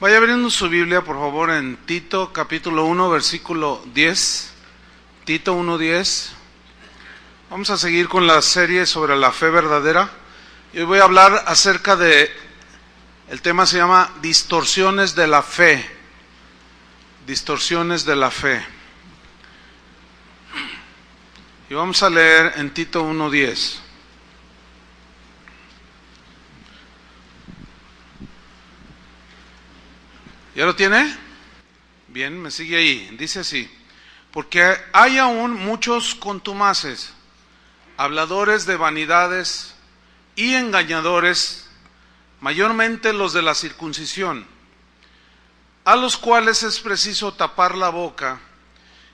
Vaya abriendo su Biblia, por favor, en Tito, capítulo 1, versículo 10. Tito 1:10. Vamos a seguir con la serie sobre la fe verdadera. Y hoy voy a hablar acerca de, el tema se llama distorsiones de la fe. Distorsiones de la fe. Y vamos a leer en Tito 1:10. ¿Ya lo tiene? Bien, me sigue ahí. Dice así: porque hay aún muchos contumaces, habladores de vanidades y engañadores, mayormente los de la circuncisión, a los cuales es preciso tapar la boca,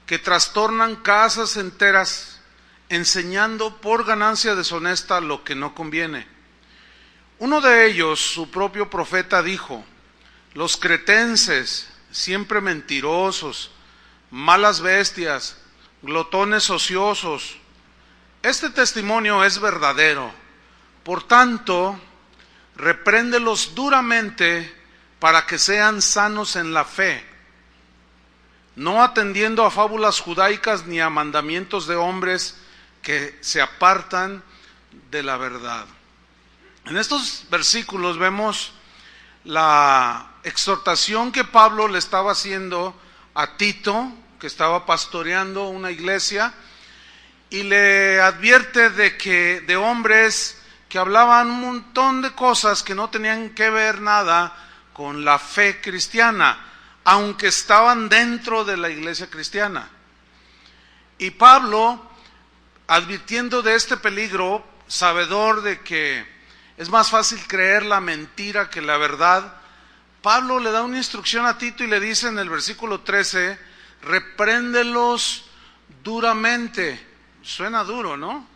que trastornan casas enteras, enseñando por ganancia deshonesta lo que no conviene. Uno de ellos, su propio profeta, dijo: los cretenses, siempre mentirosos, malas bestias, glotones ociosos. Este testimonio es verdadero. Por tanto, repréndelos duramente para que sean sanos en la fe, no atendiendo a fábulas judaicas ni a mandamientos de hombres que se apartan de la verdad. En estos versículos vemos la exhortación que Pablo le estaba haciendo a Tito, que estaba pastoreando una iglesia, y le advierte de hombres que hablaban un montón de cosas que no tenían que ver nada con la fe cristiana, aunque estaban dentro de la iglesia cristiana. Y Pablo, advirtiendo de este peligro, sabedor de que es más fácil creer la mentira que la verdad, Pablo le da una instrucción a Tito y le dice en el versículo 13, repréndelos duramente. Suena duro, ¿no?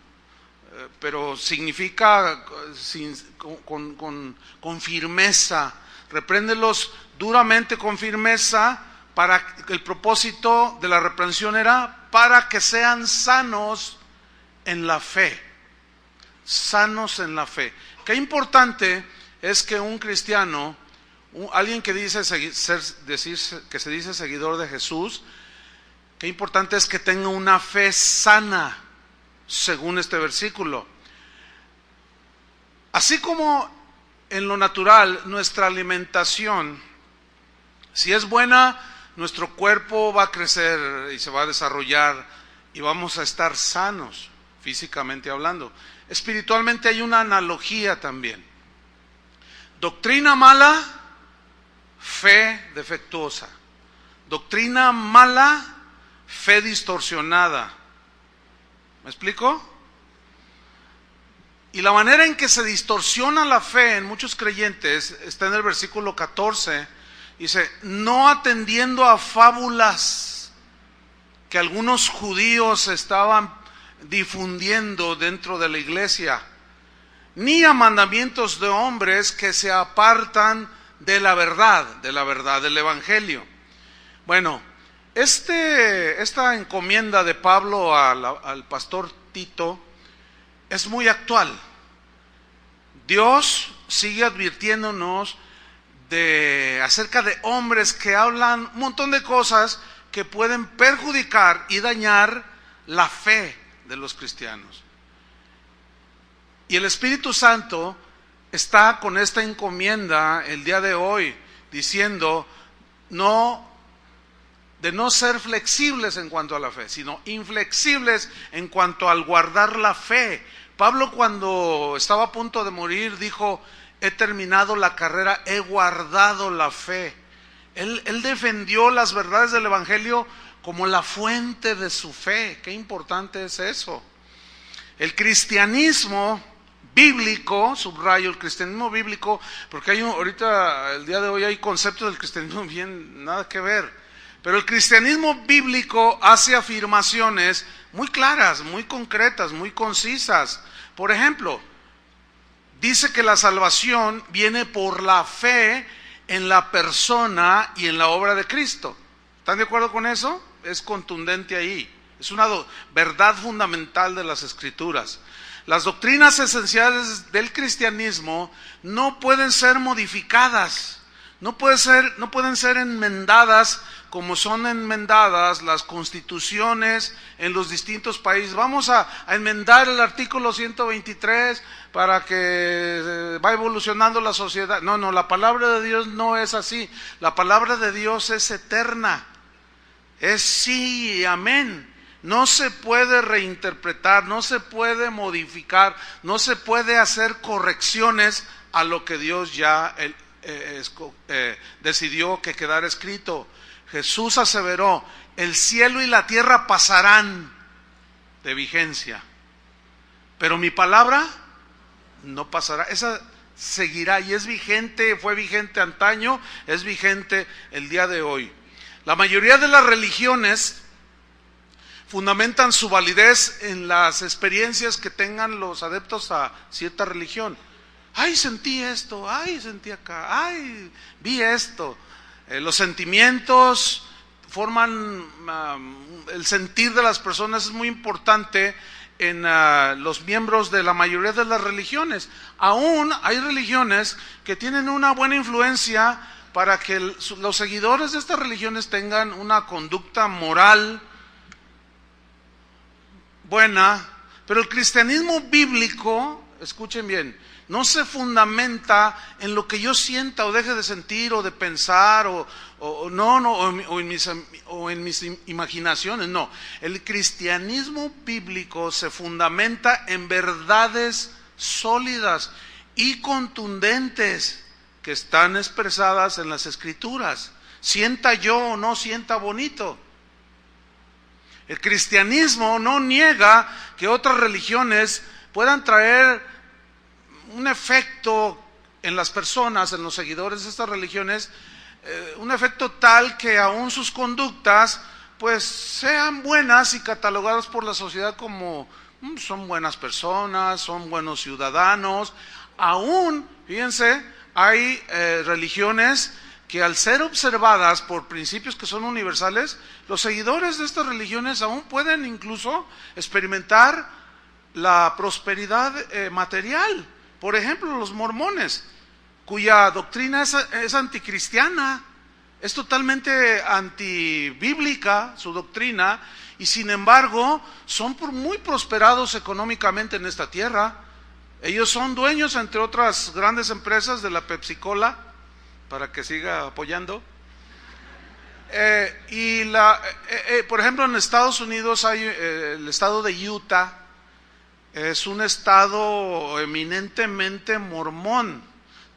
Pero significa con firmeza. Repréndelos duramente con firmeza, para el propósito de la reprensión era para que sean sanos en la fe. Sanos en la fe. Qué importante es que un cristiano, alguien que dice que se dice seguidor de Jesús, qué importante es que tenga una fe sana, según este versículo. Así como en lo natural, nuestra alimentación, si es buena, nuestro cuerpo va a crecer y se va a desarrollar y vamos a estar sanos, físicamente hablando. Espiritualmente hay una analogía también. Doctrina mala, fe defectuosa. Doctrina mala, fe distorsionada. ¿Me explico? Y la manera en que se distorsiona la fe en muchos creyentes está en el versículo 14. Dice, no atendiendo a fábulas que algunos judíos estaban difundiendo dentro de la iglesia, ni a mandamientos de hombres que se apartan de la verdad del evangelio. Bueno, esta encomienda de Pablo al pastor Tito es muy actual. Dios sigue advirtiéndonos acerca de hombres que hablan un montón de cosas que pueden perjudicar y dañar la fe de los cristianos. Y el Espíritu Santo está con esta encomienda el día de hoy, diciendo de no ser flexibles en cuanto a la fe, sino inflexibles en cuanto al guardar la fe. Pablo, cuando estaba a punto de morir, dijo, he terminado la carrera, he guardado la fe. Él defendió las verdades del evangelio como la fuente de su fe. Qué importante es eso. El cristianismo bíblico, subrayo el cristianismo bíblico, porque ahorita, el día de hoy, hay conceptos del cristianismo bien nada que ver. Pero el cristianismo bíblico hace afirmaciones muy claras, muy concretas, muy concisas. Por ejemplo, dice que la salvación viene por la fe en la persona y en la obra de Cristo. ¿Están de acuerdo con eso? Es contundente ahí. Es una verdad fundamental de las Escrituras. Las doctrinas esenciales del cristianismo no pueden ser modificadas, No pueden ser enmendadas como son enmendadas las constituciones en los distintos países. Vamos a enmendar el artículo 123 para que va evolucionando la sociedad. No, la palabra de Dios no es así. La palabra de Dios es eterna. Es sí y amén. No se puede reinterpretar, no se puede modificar, no se puede hacer correcciones a lo que Dios ya decidió que quedara escrito. Jesús aseveró: el cielo y la tierra pasarán de vigencia, pero mi palabra no pasará. Esa seguirá y es vigente, fue vigente antaño, es vigente el día de hoy. La mayoría de las religiones fundamentan su validez en las experiencias que tengan los adeptos a cierta religión. Ay, sentí esto, ay, sentí acá, ay, vi esto. Los sentimientos forman el sentir de las personas, es muy importante en los miembros de la mayoría de las religiones. Aún hay religiones que tienen una buena influencia para que los seguidores de estas religiones tengan una conducta moral buena, pero el cristianismo bíblico, escuchen bien, no se fundamenta en lo que yo sienta o deje de sentir o de pensar o en mis imaginaciones. No, el cristianismo bíblico se fundamenta en verdades sólidas y contundentes que están expresadas en las Escrituras. Sienta yo o no sienta bonito. El cristianismo no niega que otras religiones puedan traer un efecto en las personas, en los seguidores de estas religiones, un efecto tal que aún sus conductas pues sean buenas y catalogadas por la sociedad como son buenas personas, son buenos ciudadanos. Aún, fíjense, hay religiones que al ser observadas por principios que son universales, los seguidores de estas religiones aún pueden incluso experimentar la prosperidad material. Por ejemplo, los mormones, cuya doctrina es anticristiana, es totalmente antibíblica su doctrina, y sin embargo son muy prosperados económicamente en esta tierra. Ellos son dueños, entre otras grandes empresas, de la Pepsi-Cola, para que siga apoyando. Por ejemplo, en Estados Unidos hay el estado de Utah. Es un estado eminentemente mormón.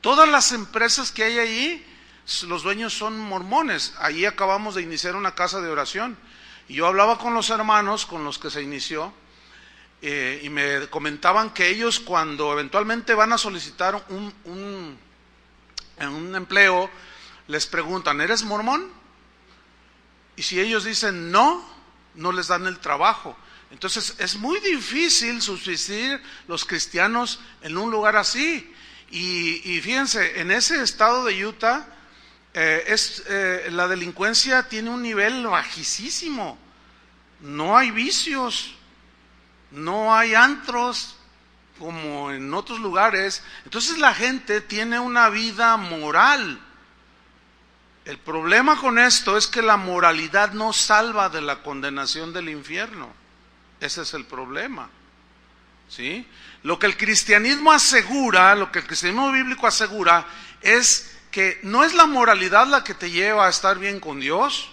Todas las empresas que hay ahí, los dueños son mormones. Allí acabamos de iniciar una casa de oración. Y yo hablaba con los hermanos con los que se inició, y me comentaban que ellos, cuando eventualmente van a solicitar un empleo, les preguntan: ¿eres mormón? Y si ellos dicen no, no les dan el trabajo. Entonces es muy difícil subsistir los cristianos en un lugar así. Y fíjense, en ese estado de Utah la delincuencia tiene un nivel bajísimo. No hay vicios, no hay antros como en otros lugares. Entonces la gente tiene una vida moral. El problema con esto es que la moralidad no salva de la condenación del infierno. Ese es el problema, ¿sí? Lo que el cristianismo asegura, lo que el cristianismo bíblico asegura, es que no es la moralidad la que te lleva a estar bien con Dios,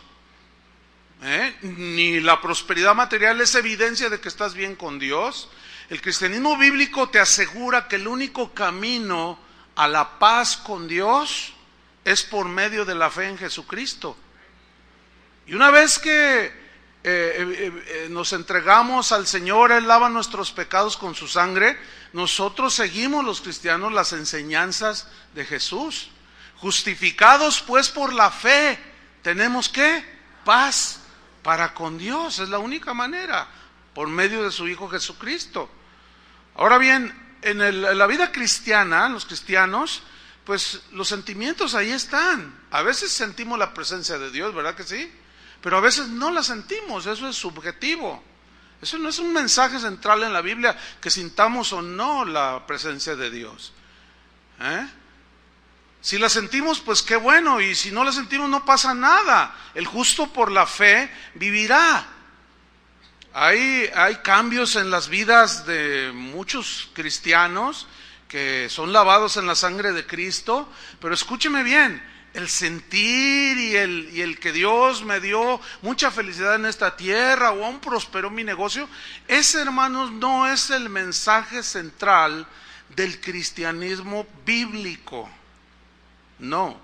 ni la prosperidad material es evidencia de que estás bien con Dios. El cristianismo bíblico te asegura que el único camino a la paz con Dios es por medio de la fe en Jesucristo. Y una vez que nos entregamos al Señor, Él lava nuestros pecados con su sangre, nosotros seguimos los cristianos las enseñanzas de Jesús. Justificados pues por la fe, tenemos ¿qué? Paz para con Dios. Es la única manera, por medio de su Hijo Jesucristo. Ahora bien, en la vida cristiana, los cristianos, pues los sentimientos ahí están. A veces sentimos la presencia de Dios, ¿verdad que sí? Pero a veces no la sentimos, eso es subjetivo. Eso no es un mensaje central en la Biblia, que sintamos o no la presencia de Dios. Si la sentimos, pues qué bueno, y si no la sentimos no pasa nada. El justo por la fe vivirá. Hay cambios en las vidas de muchos cristianos que son lavados en la sangre de Cristo, pero escúcheme bien, el sentir y el que Dios me dio mucha felicidad en esta tierra o aún prosperó mi negocio, ese, hermanos, no es el mensaje central del cristianismo bíblico. No.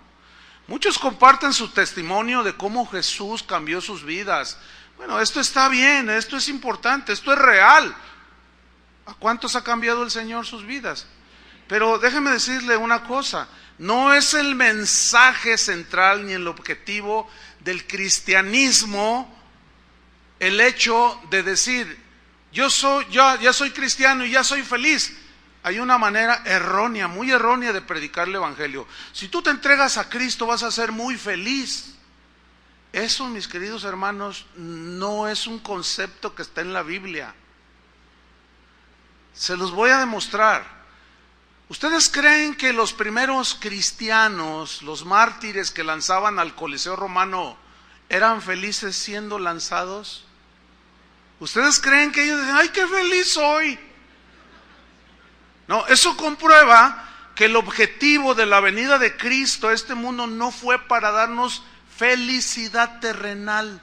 Muchos comparten su testimonio de cómo Jesús cambió sus vidas. Bueno, esto está bien, esto es importante, esto es real. ¿A cuántos ha cambiado el Señor sus vidas? Pero déjeme decirle una cosa, no es el mensaje central ni el objetivo del cristianismo el hecho de decir, ya soy cristiano y ya soy feliz. Hay una manera errónea, muy errónea de predicar el evangelio. Si tú te entregas a Cristo vas a ser muy feliz. Eso, mis queridos hermanos, no es un concepto que está en la Biblia. Se los voy a demostrar. ¿Ustedes creen que los primeros cristianos, los mártires que lanzaban al Coliseo romano, eran felices siendo lanzados? ¿Ustedes creen que ellos dicen, ay, qué feliz soy? No, eso comprueba que el objetivo de la venida de Cristo a este mundo no fue para darnos felicidad terrenal.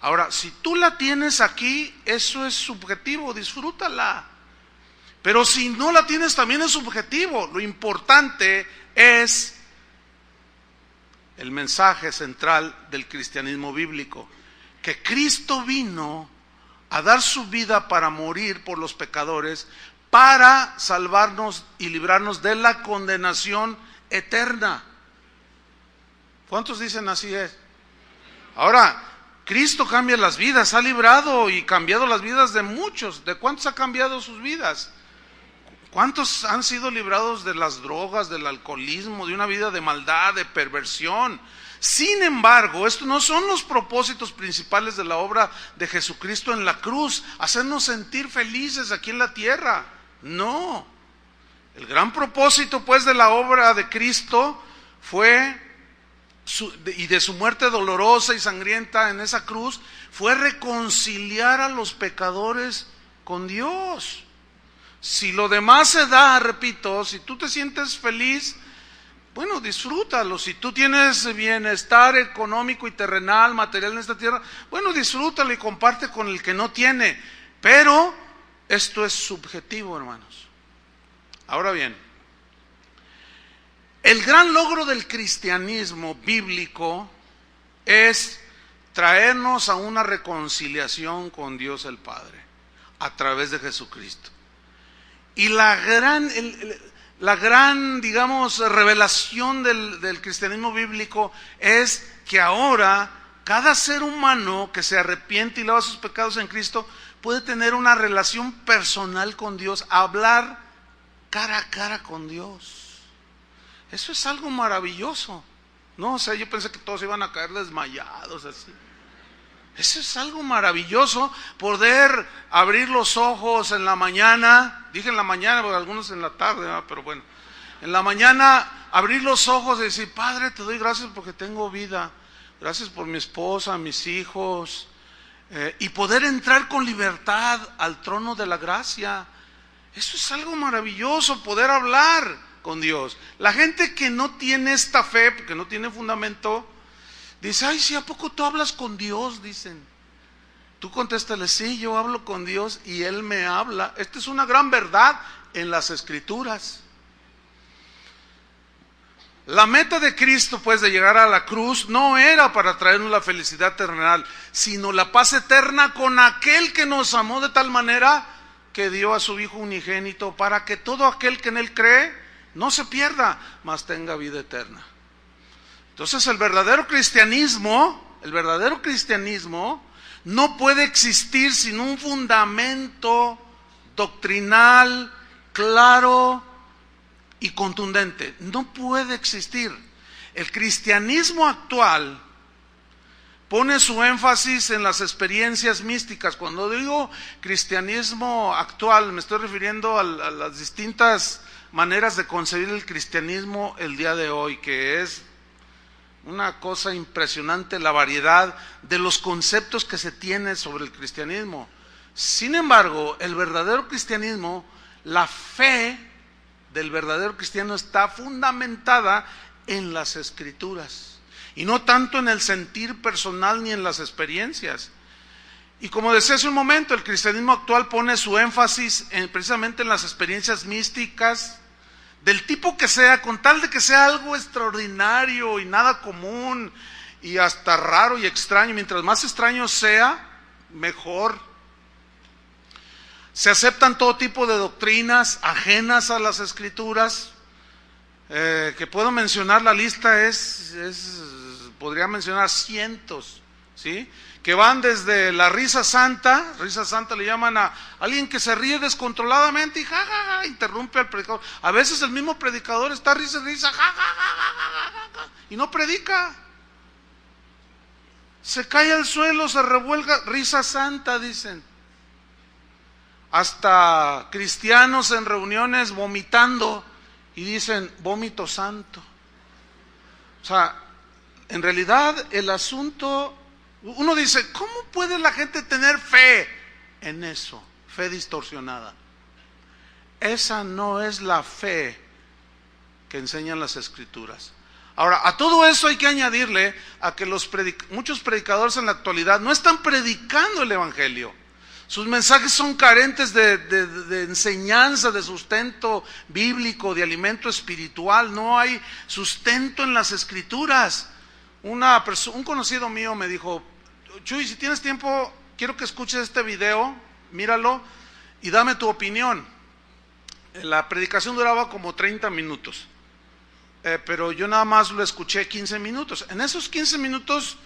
Ahora, si tú la tienes aquí, eso es subjetivo, disfrútala. Pero si no la tienes, también es subjetivo. Lo importante es el mensaje central del cristianismo bíblico, que Cristo vino a dar su vida para morir por los pecadores, para salvarnos y librarnos de la condenación eterna. ¿Cuántos dicen así es? Ahora, Cristo cambia las vidas, ha librado y cambiado las vidas de muchos. ¿De cuántos ha cambiado sus vidas? ¿Cuántos han sido librados de las drogas, del alcoholismo, de una vida de maldad, de perversión? Sin embargo, estos no son los propósitos principales de la obra de Jesucristo en la cruz, hacernos sentir felices aquí en la tierra. No. El gran propósito, pues, de la obra de Cristo fue, y de su muerte dolorosa y sangrienta en esa cruz, fue reconciliar a los pecadores con Dios. Si lo demás se da, repito, si tú te sientes feliz, bueno, disfrútalo. Si tú tienes bienestar económico y terrenal, material en esta tierra, bueno, disfrútalo y comparte con el que no tiene. Pero esto es subjetivo, hermanos. Ahora bien, el gran logro del cristianismo bíblico es traernos a una reconciliación con Dios el Padre a través de Jesucristo. Y la gran, digamos, revelación del cristianismo bíblico es que ahora cada ser humano que se arrepiente y lava sus pecados en Cristo puede tener una relación personal con Dios, hablar cara a cara con Dios. Eso es algo maravilloso. No, o sea, yo pensé que todos iban a caer desmayados así. Eso es algo maravilloso, poder abrir los ojos en la mañana. Dije en la mañana, porque algunos en la tarde, ¿no? Pero bueno, en la mañana abrir los ojos y decir, Padre, te doy gracias porque tengo vida, gracias por mi esposa, mis hijos, y poder entrar con libertad al trono de la gracia. Eso es algo maravilloso, poder hablar con Dios. La gente que no tiene esta fe, porque no tiene fundamento, dice, ay, si ¿a poco tú hablas con Dios? Dicen. Tú contéstale, sí, yo hablo con Dios y Él me habla. Esta es una gran verdad en las Escrituras. La meta de Cristo, pues, de llegar a la cruz, no era para traernos la felicidad terrenal, sino la paz eterna con aquel que nos amó de tal manera que dio a su Hijo unigénito, para que todo aquel que en Él cree no se pierda, mas tenga vida eterna. Entonces el verdadero cristianismo no puede existir sin un fundamento doctrinal, claro y contundente. No puede existir. El cristianismo actual pone su énfasis en las experiencias místicas. Cuando digo cristianismo actual, me estoy refiriendo a las distintas maneras de concebir el cristianismo el día de hoy, que es una cosa impresionante la variedad de los conceptos que se tiene sobre el cristianismo. Sin embargo, el verdadero cristianismo, la fe del verdadero cristiano está fundamentada en las Escrituras y no tanto en el sentir personal ni en las experiencias. Y como decía hace un momento, el cristianismo actual pone su énfasis precisamente en las experiencias místicas, del tipo que sea, con tal de que sea algo extraordinario y nada común y hasta raro y extraño. Mientras más extraño sea, mejor. Se aceptan todo tipo de doctrinas ajenas a las Escrituras, que puedo mencionar, la lista podría mencionar cientos, ¿sí? Que van desde la risa santa le llaman a alguien que se ríe descontroladamente y interrumpe al predicador. A veces el mismo predicador está risa, y no predica. Se cae al suelo, se revuelga, risa santa, dicen. Hasta cristianos en reuniones vomitando y dicen vómito santo. O sea, en realidad el asunto, uno dice, ¿cómo puede la gente tener fe en eso? Fe distorsionada. Esa no es la fe que enseñan las Escrituras. Ahora, a todo eso hay que añadirle a que muchos predicadores en la actualidad no están predicando el Evangelio. Sus mensajes son carentes de enseñanza, de sustento bíblico, de alimento espiritual. No hay sustento en las Escrituras. Un conocido mío me dijo, Chuy, si tienes tiempo, quiero que escuches este video, míralo y dame tu opinión. La predicación duraba como 30 minutos, pero yo nada más lo escuché 15 minutos. En esos 15 minutos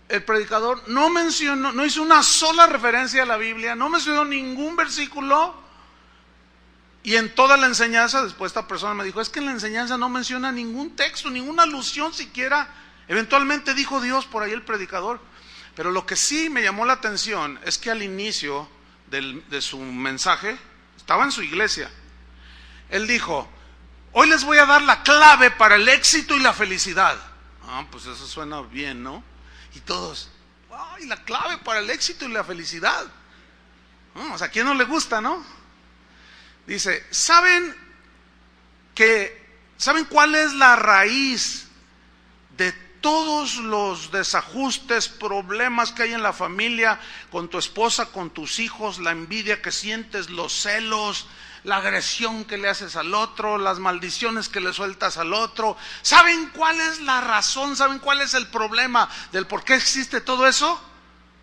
el predicador no hizo una sola referencia a la Biblia, no mencionó ningún versículo, y en toda la enseñanza, después esta persona me dijo, es que en la enseñanza no menciona ningún texto, ninguna alusión siquiera. Eventualmente dijo Dios por ahí el predicador, pero lo que sí me llamó la atención es que al inicio de su mensaje, estaba en su iglesia, él dijo, hoy les voy a dar la clave para el éxito y la felicidad. Pues eso suena bien, ¿no? Y todos, ¡ay, la clave para el éxito y la felicidad! O sea, ¿a quién no le gusta, no? Dice, ¿saben cuál es la raíz de todos los desajustes, problemas que hay en la familia, con tu esposa, con tus hijos, la envidia que sientes, los celos, la agresión que le haces al otro, las maldiciones que le sueltas al otro? ¿Saben cuál es la razón? ¿Saben cuál es el problema del por qué existe todo eso?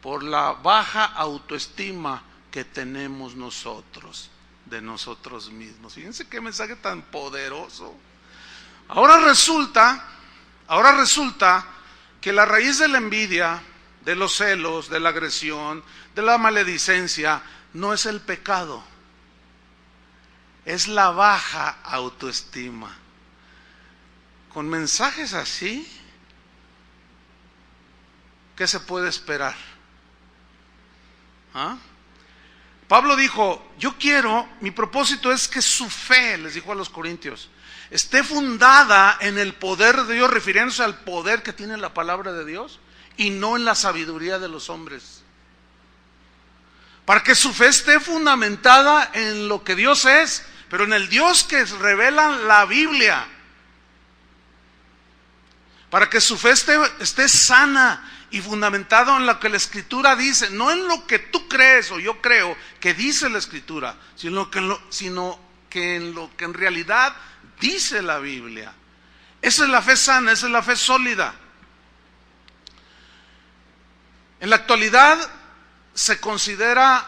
Por la baja autoestima que tenemos nosotros, de nosotros mismos. Fíjense qué mensaje tan poderoso. Ahora resulta que la raíz de la envidia, de los celos, de la agresión, de la maledicencia, no es el pecado, es la baja autoestima. Con mensajes así, ¿qué se puede esperar? Pablo dijo, mi propósito es que su fe, les dijo a los corintios, esté fundada en el poder de Dios, refiriéndose al poder que tiene la palabra de Dios, y no en la sabiduría de los hombres. Para que su fe esté fundamentada en lo que Dios es, pero en el Dios que revela la Biblia. Para que su fe esté sana y fundamentado en lo que la Escritura dice, no en lo que tú crees o yo creo que dice la Escritura, sino que en lo que en realidad dice la Biblia. Esa es la fe sana, esa es la fe sólida. En la actualidad se considera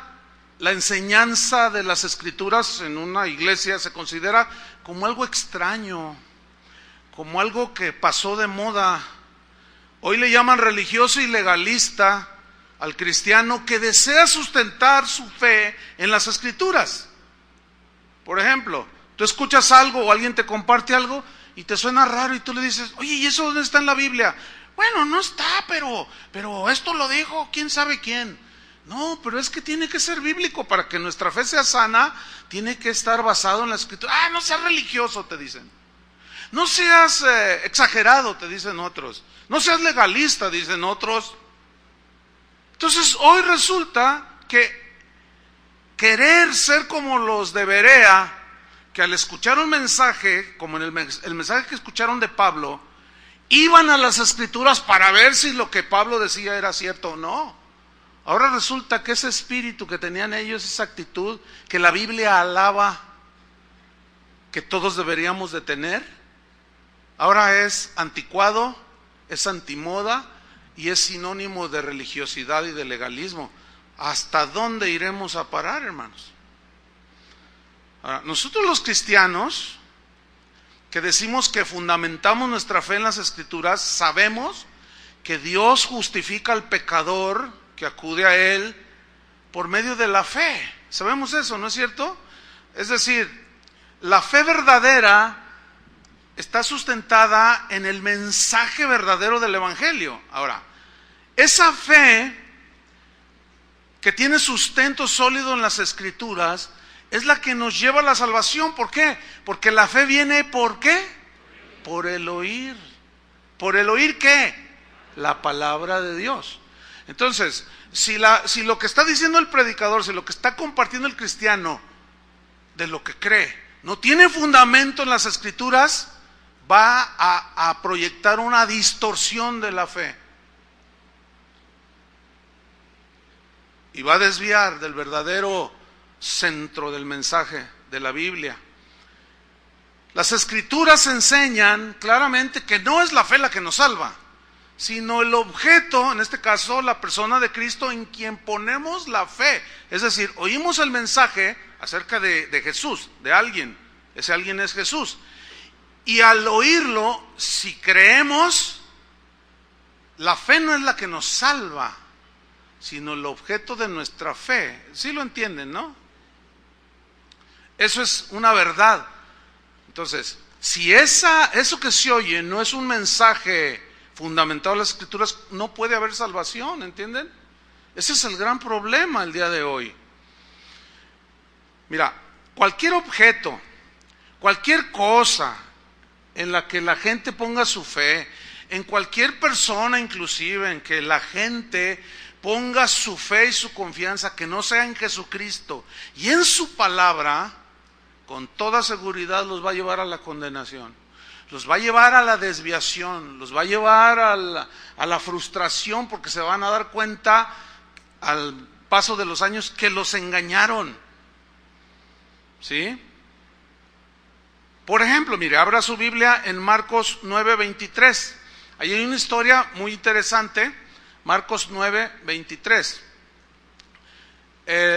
la enseñanza de las Escrituras en una iglesia, se considera como algo extraño, como algo que pasó de moda. Hoy le llaman religioso y legalista al cristiano que desea sustentar su fe en las Escrituras. Por ejemplo, tú escuchas algo o alguien te comparte algo y te suena raro y tú le dices, oye, ¿y eso dónde está en la Biblia? Bueno, no está, pero esto lo dijo quién sabe quién. No, pero es que tiene que ser bíblico. Para que nuestra fe sea sana, tiene que estar basado en la Escritura. Ah, no seas religioso, te dicen. No seas exagerado, te dicen otros. No seas legalista, dicen otros. Entonces, hoy resulta que querer ser como los de Berea, que al escuchar un mensaje, como en el mensaje que escucharon de Pablo, iban a las Escrituras para ver si lo que Pablo decía era cierto o no. Ahora resulta que ese espíritu que tenían ellos, esa actitud que la Biblia alaba, que todos deberíamos de tener, ahora es anticuado, es antimoda y es sinónimo de religiosidad y de legalismo. ¿Hasta dónde iremos a parar, hermanos? Ahora, nosotros los cristianos, que decimos que fundamentamos nuestra fe en las Escrituras, sabemos que Dios justifica al pecador que acude a Él por medio de la fe. Sabemos eso, ¿no es cierto? Es decir, la fe verdadera está sustentada en el mensaje verdadero del Evangelio. Ahora, esa fe que tiene sustento sólido en las Escrituras es la que nos lleva a la salvación. ¿Por qué? Porque la fe viene, ¿por qué? Por el oír. ¿Por el oír qué? La palabra de Dios. Entonces, si lo que está diciendo el predicador, si lo que está compartiendo el cristiano de lo que cree, no tiene fundamento en las Escrituras, va a proyectar una distorsión de la fe. Y va a desviar del verdadero centro del mensaje de la Biblia. Las Escrituras enseñan claramente que no es la fe la que nos salva, sino el objeto, en este caso la persona de Cristo en quien ponemos la fe. Es decir, oímos el mensaje acerca de Jesús, de alguien, ese alguien es Jesús, y al oírlo, si creemos, la fe no es la que nos salva, sino el objeto de nuestra fe. ¿Sí lo entienden, no? Eso es una verdad. Entonces, si eso que se oye no es un mensaje fundamentado en las Escrituras, no puede haber salvación, ¿entienden? Ese es el gran problema el día de hoy. Mira, cualquier objeto, cualquier cosa en la que la gente ponga su fe, en cualquier persona inclusive en que la gente ponga su fe y su confianza, que no sea en Jesucristo y en su palabra, con toda seguridad los va a llevar a la condenación, los va a llevar a la desviación, los va a llevar a la frustración, porque se van a dar cuenta al paso de los años que los engañaron. ¿Sí? Por ejemplo, mire, abra su Biblia en Marcos 9:23. Ahí hay una historia muy interesante, Marcos 9:23.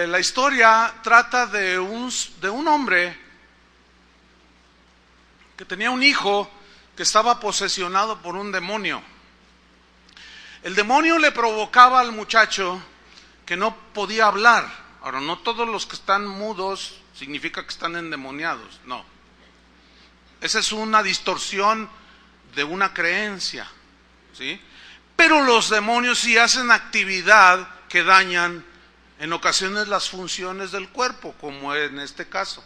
La historia trata de un hombre que tenía un hijo que estaba posesionado por un demonio. El demonio le provocaba al muchacho que no podía hablar. Ahora, no todos los que están mudos significa que están endemoniados, no. Esa es una distorsión de una creencia, ¿sí? Pero los demonios sí hacen actividad que dañan en ocasiones las funciones del cuerpo, como en este caso.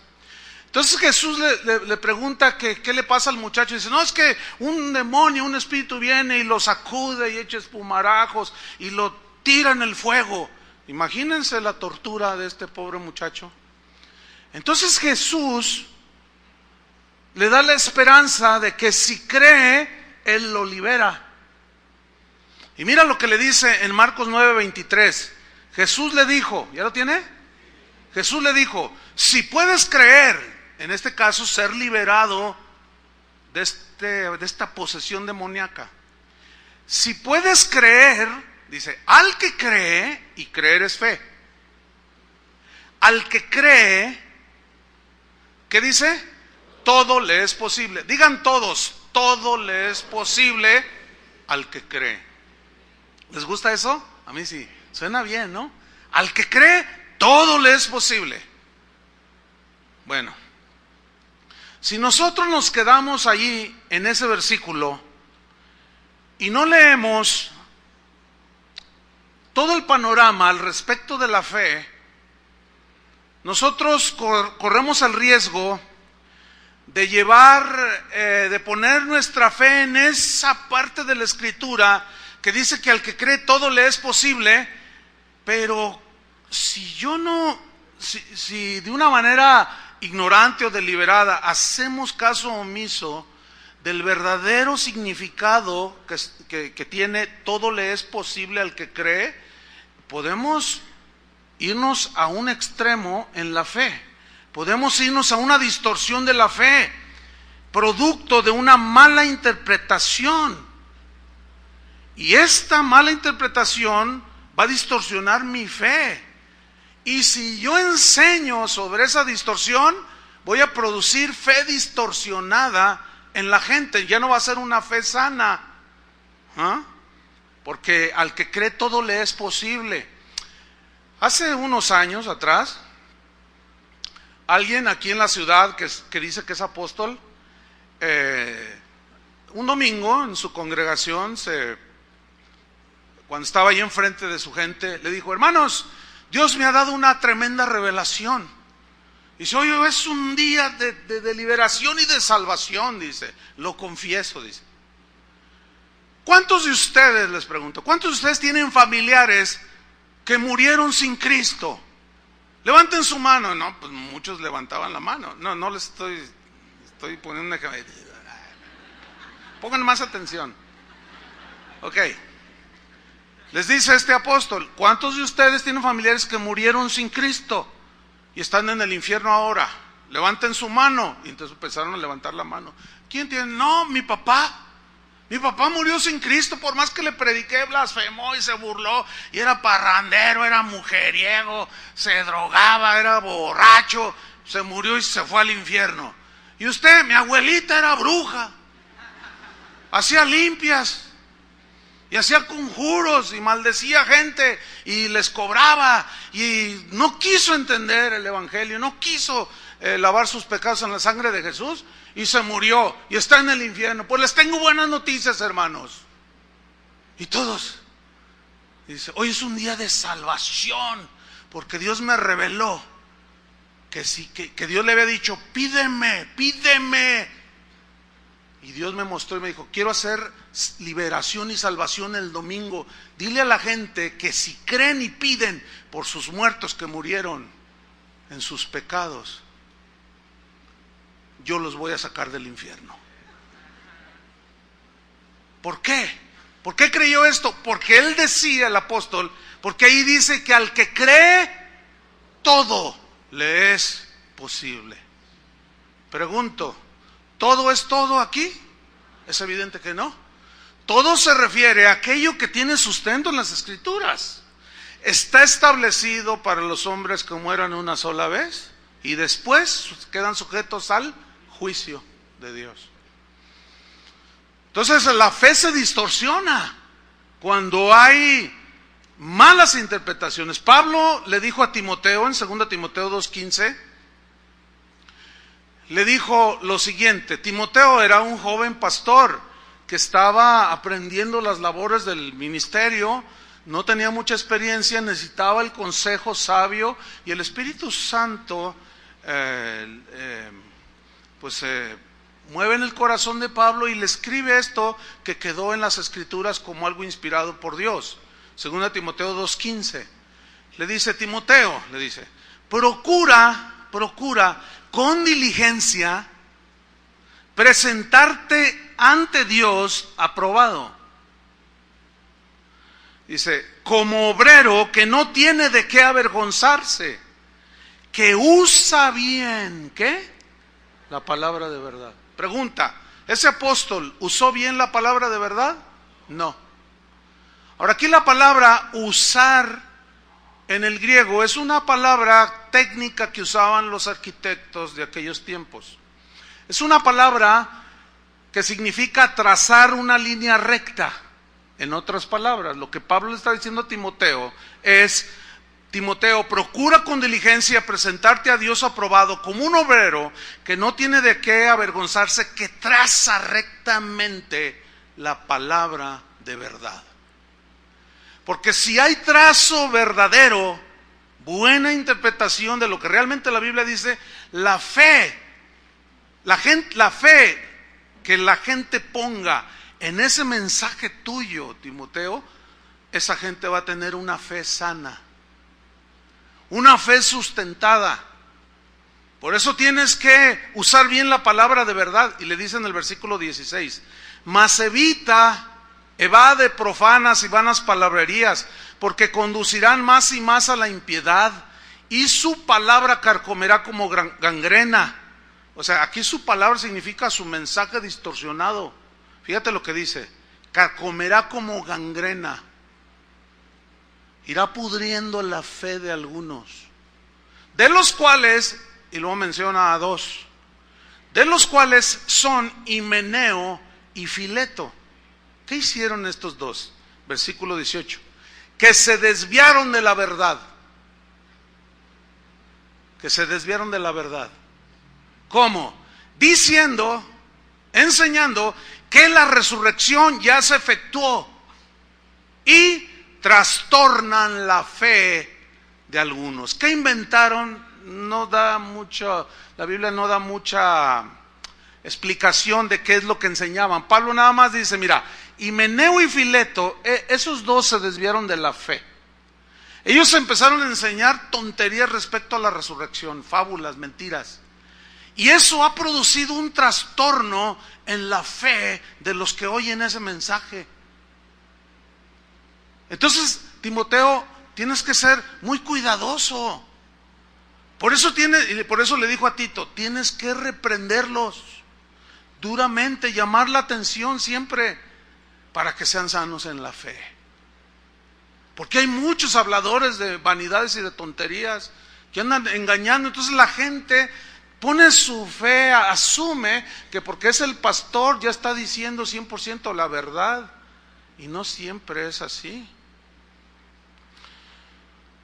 Entonces Jesús le pregunta qué le pasa al muchacho, y dice, no, es que un demonio, un espíritu viene y lo sacude y echa espumarajos y lo tira en el fuego. Imagínense la tortura de este pobre muchacho. Entonces Jesús le da la esperanza de que si cree, Él lo libera. Y mira lo que le dice en Marcos 9:23. Jesús le dijo, ¿ya lo tiene? Jesús le dijo, si puedes creer, en este caso ser liberado de esta posesión demoníaca. Si puedes creer, dice, al que cree, y creer es fe. Al que cree, ¿qué dice? Todo le es posible. Digan todos, todo le es posible al que cree. ¿Les gusta eso? A mí sí, suena bien, ¿no? Al que cree, todo le es posible. Bueno, si nosotros nos quedamos allí en ese versículo y no leemos todo el panorama al respecto de la fe, nosotros corremos el riesgo de de poner nuestra fe en esa parte de la Escritura que dice que al que cree todo le es posible, pero si de una manera ignorante o deliberada hacemos caso omiso del verdadero significado que tiene todo le es posible al que cree, podemos irnos a un extremo en la fe, podemos irnos a una distorsión de la fe, producto de una mala interpretación. Y esta mala interpretación va a distorsionar mi fe. Y si yo enseño sobre esa distorsión, voy a producir fe distorsionada en la gente. Ya no va a ser una fe sana. Porque al que cree todo le es posible. Hace unos años atrás, alguien aquí en la ciudad que dice que es apóstol, un domingo en su congregación, cuando estaba ahí enfrente de su gente, le dijo: hermanos, Dios me ha dado una tremenda revelación. Dice: hoy es un día de liberación y de salvación, dice, lo confieso, dice. ¿Cuántos de ustedes, les pregunto, cuántos de ustedes tienen familiares que murieron sin Cristo? Levanten su mano. No, pues muchos levantaban la mano. No les estoy poniendo una... Pongan más atención. Ok. Les dice este apóstol: ¿cuántos de ustedes tienen familiares que murieron sin Cristo y están en el infierno ahora? Levanten su mano. Y entonces empezaron a levantar la mano. ¿Quién tiene? No, mi papá. Mi papá murió sin Cristo, por más que le prediqué, blasfemó y se burló, y era parrandero, era mujeriego, se drogaba, era borracho, se murió y se fue al infierno. Y usted, mi abuelita era bruja, hacía limpias, y hacía conjuros, y maldecía gente, y les cobraba, y no quiso entender el evangelio, no quiso lavar sus pecados en la sangre de Jesús, y se murió, y está en el infierno. Pues les tengo buenas noticias, hermanos. Y todos dice: hoy es un día de salvación, porque Dios me reveló que Dios le había dicho: pídeme. Y Dios me mostró y me dijo: quiero hacer liberación y salvación el domingo. Dile a la gente que si creen y piden por sus muertos que murieron en sus pecados, yo los voy a sacar del infierno. ¿Por qué? ¿Por qué creyó esto? Porque él decía, el apóstol, porque ahí dice que al que cree, todo le es posible. Pregunto, ¿todo es todo aquí? Es evidente que no. Todo se refiere a aquello que tiene sustento en las Escrituras. Está establecido para los hombres que mueran una sola vez y después quedan sujetos al juicio de Dios. Entonces la fe se distorsiona cuando hay malas interpretaciones. Pablo le dijo a Timoteo en 2 Timoteo 2:15, le dijo lo siguiente. Timoteo era un joven pastor que estaba aprendiendo las labores del ministerio, no tenía mucha experiencia, necesitaba el consejo sabio, y el Espíritu Santo mueve en el corazón de Pablo y le escribe esto que quedó en las Escrituras como algo inspirado por Dios. 2 Timoteo 2:15. Le dice: Timoteo, le dice, procura con diligencia presentarte ante Dios aprobado. Dice: como obrero que no tiene de qué avergonzarse, que usa bien, ¿qué? La palabra de verdad. Pregunta, ¿ese apóstol usó bien la palabra de verdad? No. Ahora, aquí la palabra usar en el griego es una palabra técnica que usaban los arquitectos de aquellos tiempos. Es una palabra que significa trazar una línea recta. En otras palabras, lo que Pablo le está diciendo a Timoteo es: Timoteo, procura con diligencia presentarte a Dios aprobado como un obrero que no tiene de qué avergonzarse, que traza rectamente la palabra de verdad. Porque si hay trazo verdadero, buena interpretación de lo que realmente la Biblia dice, la fe que la gente ponga en ese mensaje tuyo, Timoteo, esa gente va a tener una fe sana, una fe sustentada. Por eso tienes que usar bien la palabra de verdad. Y le dice en el versículo 16, mas evade profanas y vanas palabrerías, porque conducirán más y más a la impiedad, y su palabra carcomerá como gangrena. O sea, aquí su palabra significa su mensaje distorsionado. Fíjate lo que dice, carcomerá como gangrena. Irá pudriendo la fe de algunos, de los cuales, y luego menciona a dos, de los cuales son Himeneo y Fileto. ¿Qué hicieron estos dos? Versículo 18, que se desviaron de la verdad. Que se desviaron de la verdad. ¿Cómo? Enseñando que la resurrección ya se efectuó, y trastornan la fe de algunos. ¿Qué inventaron? La Biblia no da mucha explicación de qué es lo que enseñaban. Pablo nada más dice, mira, Himeneo y Fileto, esos dos se desviaron de la fe. Ellos empezaron a enseñar tonterías respecto a la resurrección, fábulas, mentiras. Y eso ha producido un trastorno en la fe de los que oyen ese mensaje. Entonces, Timoteo, tienes que ser muy cuidadoso. Por eso le dijo a Tito, tienes que reprenderlos duramente, llamar la atención siempre para que sean sanos en la fe. Porque hay muchos habladores de vanidades y de tonterías que andan engañando. Entonces la gente pone su fe, asume que porque es el pastor ya está diciendo 100% la verdad, y no siempre es así.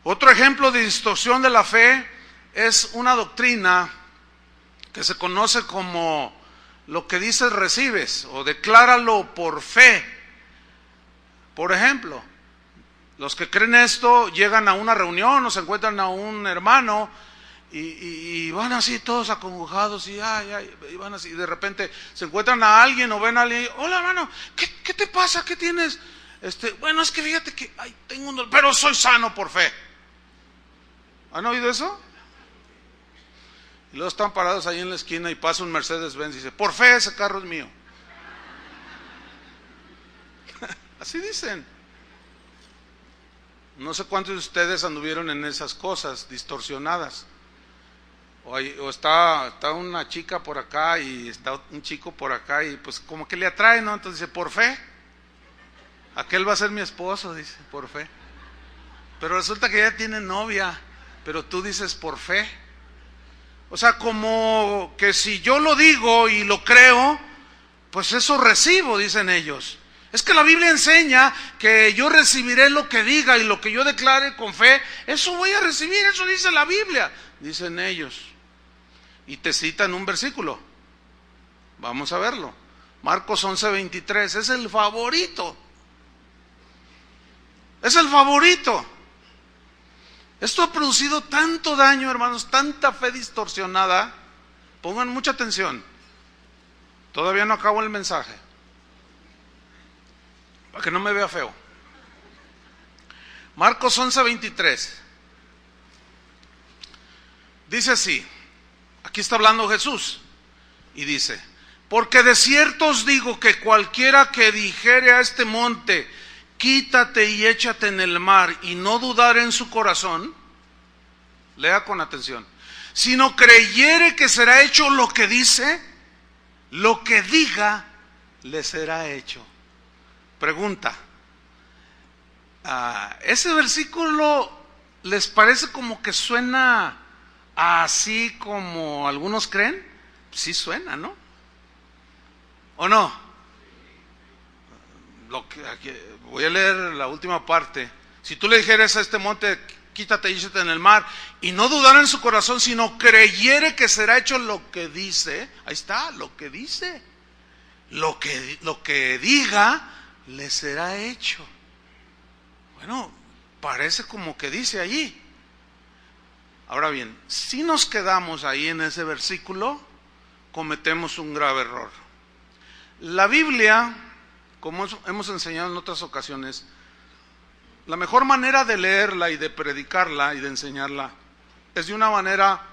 Otro ejemplo de distorsión de la fe es una doctrina que se conoce como lo que dices recibes, o decláralo por fe. Por ejemplo, los que creen esto llegan a una reunión o se encuentran a un hermano y van así todos acongojados y van así, y de repente se encuentran a alguien o ven a alguien, hola hermano, ¿qué te pasa? ¿Qué tienes? Bueno, es que fíjate que tengo un dolor, pero soy sano por fe. ¿Han oído eso? Y luego están parados ahí en la esquina y pasa un Mercedes-Benz y dice, por fe ese carro es mío. Así dicen. No sé cuántos de ustedes anduvieron en esas cosas distorsionadas. O está una chica por acá y está un chico por acá y pues como que le atrae, ¿no? Entonces dice, por fe. Aquel va a ser mi esposo, dice, por fe. Pero resulta que ya tiene novia, pero tú dices por fe. O sea, como que si yo lo digo y lo creo, pues eso recibo, dicen ellos. Es que la Biblia enseña que yo recibiré lo que diga y lo que yo declare con fe, eso voy a recibir, eso dice la Biblia, dicen ellos. Y te citan un versículo. Vamos a verlo. Marcos 11:23, es el favorito. Es el favorito. Esto ha producido tanto daño, hermanos, tanta fe distorsionada. Pongan mucha atención. Todavía no acabo el mensaje, para que no me vea feo. Marcos 11:23. Dice así. Aquí está hablando Jesús. Y dice, porque de cierto os digo que cualquiera que dijere a este monte, quítate y échate en el mar, y no dudar en su corazón, lea con atención, sino creyere que será hecho lo que dice, lo que diga, le será hecho. Pregunta, ¿ese versículo les parece como que suena así como algunos creen? Sí suena, ¿no? ¿O no? Voy a leer la última parte. Si tú le dijeras a este monte, quítate y échate en el mar, y no dudara en su corazón, sino creyere que será hecho lo que dice, ahí está, lo que dice, lo que diga, le será hecho. Bueno, parece como que dice allí. Ahora bien, si nos quedamos ahí en ese versículo, cometemos un grave error. La Biblia, como hemos enseñado en otras ocasiones, la mejor manera de leerla y de predicarla y de enseñarla es de una manera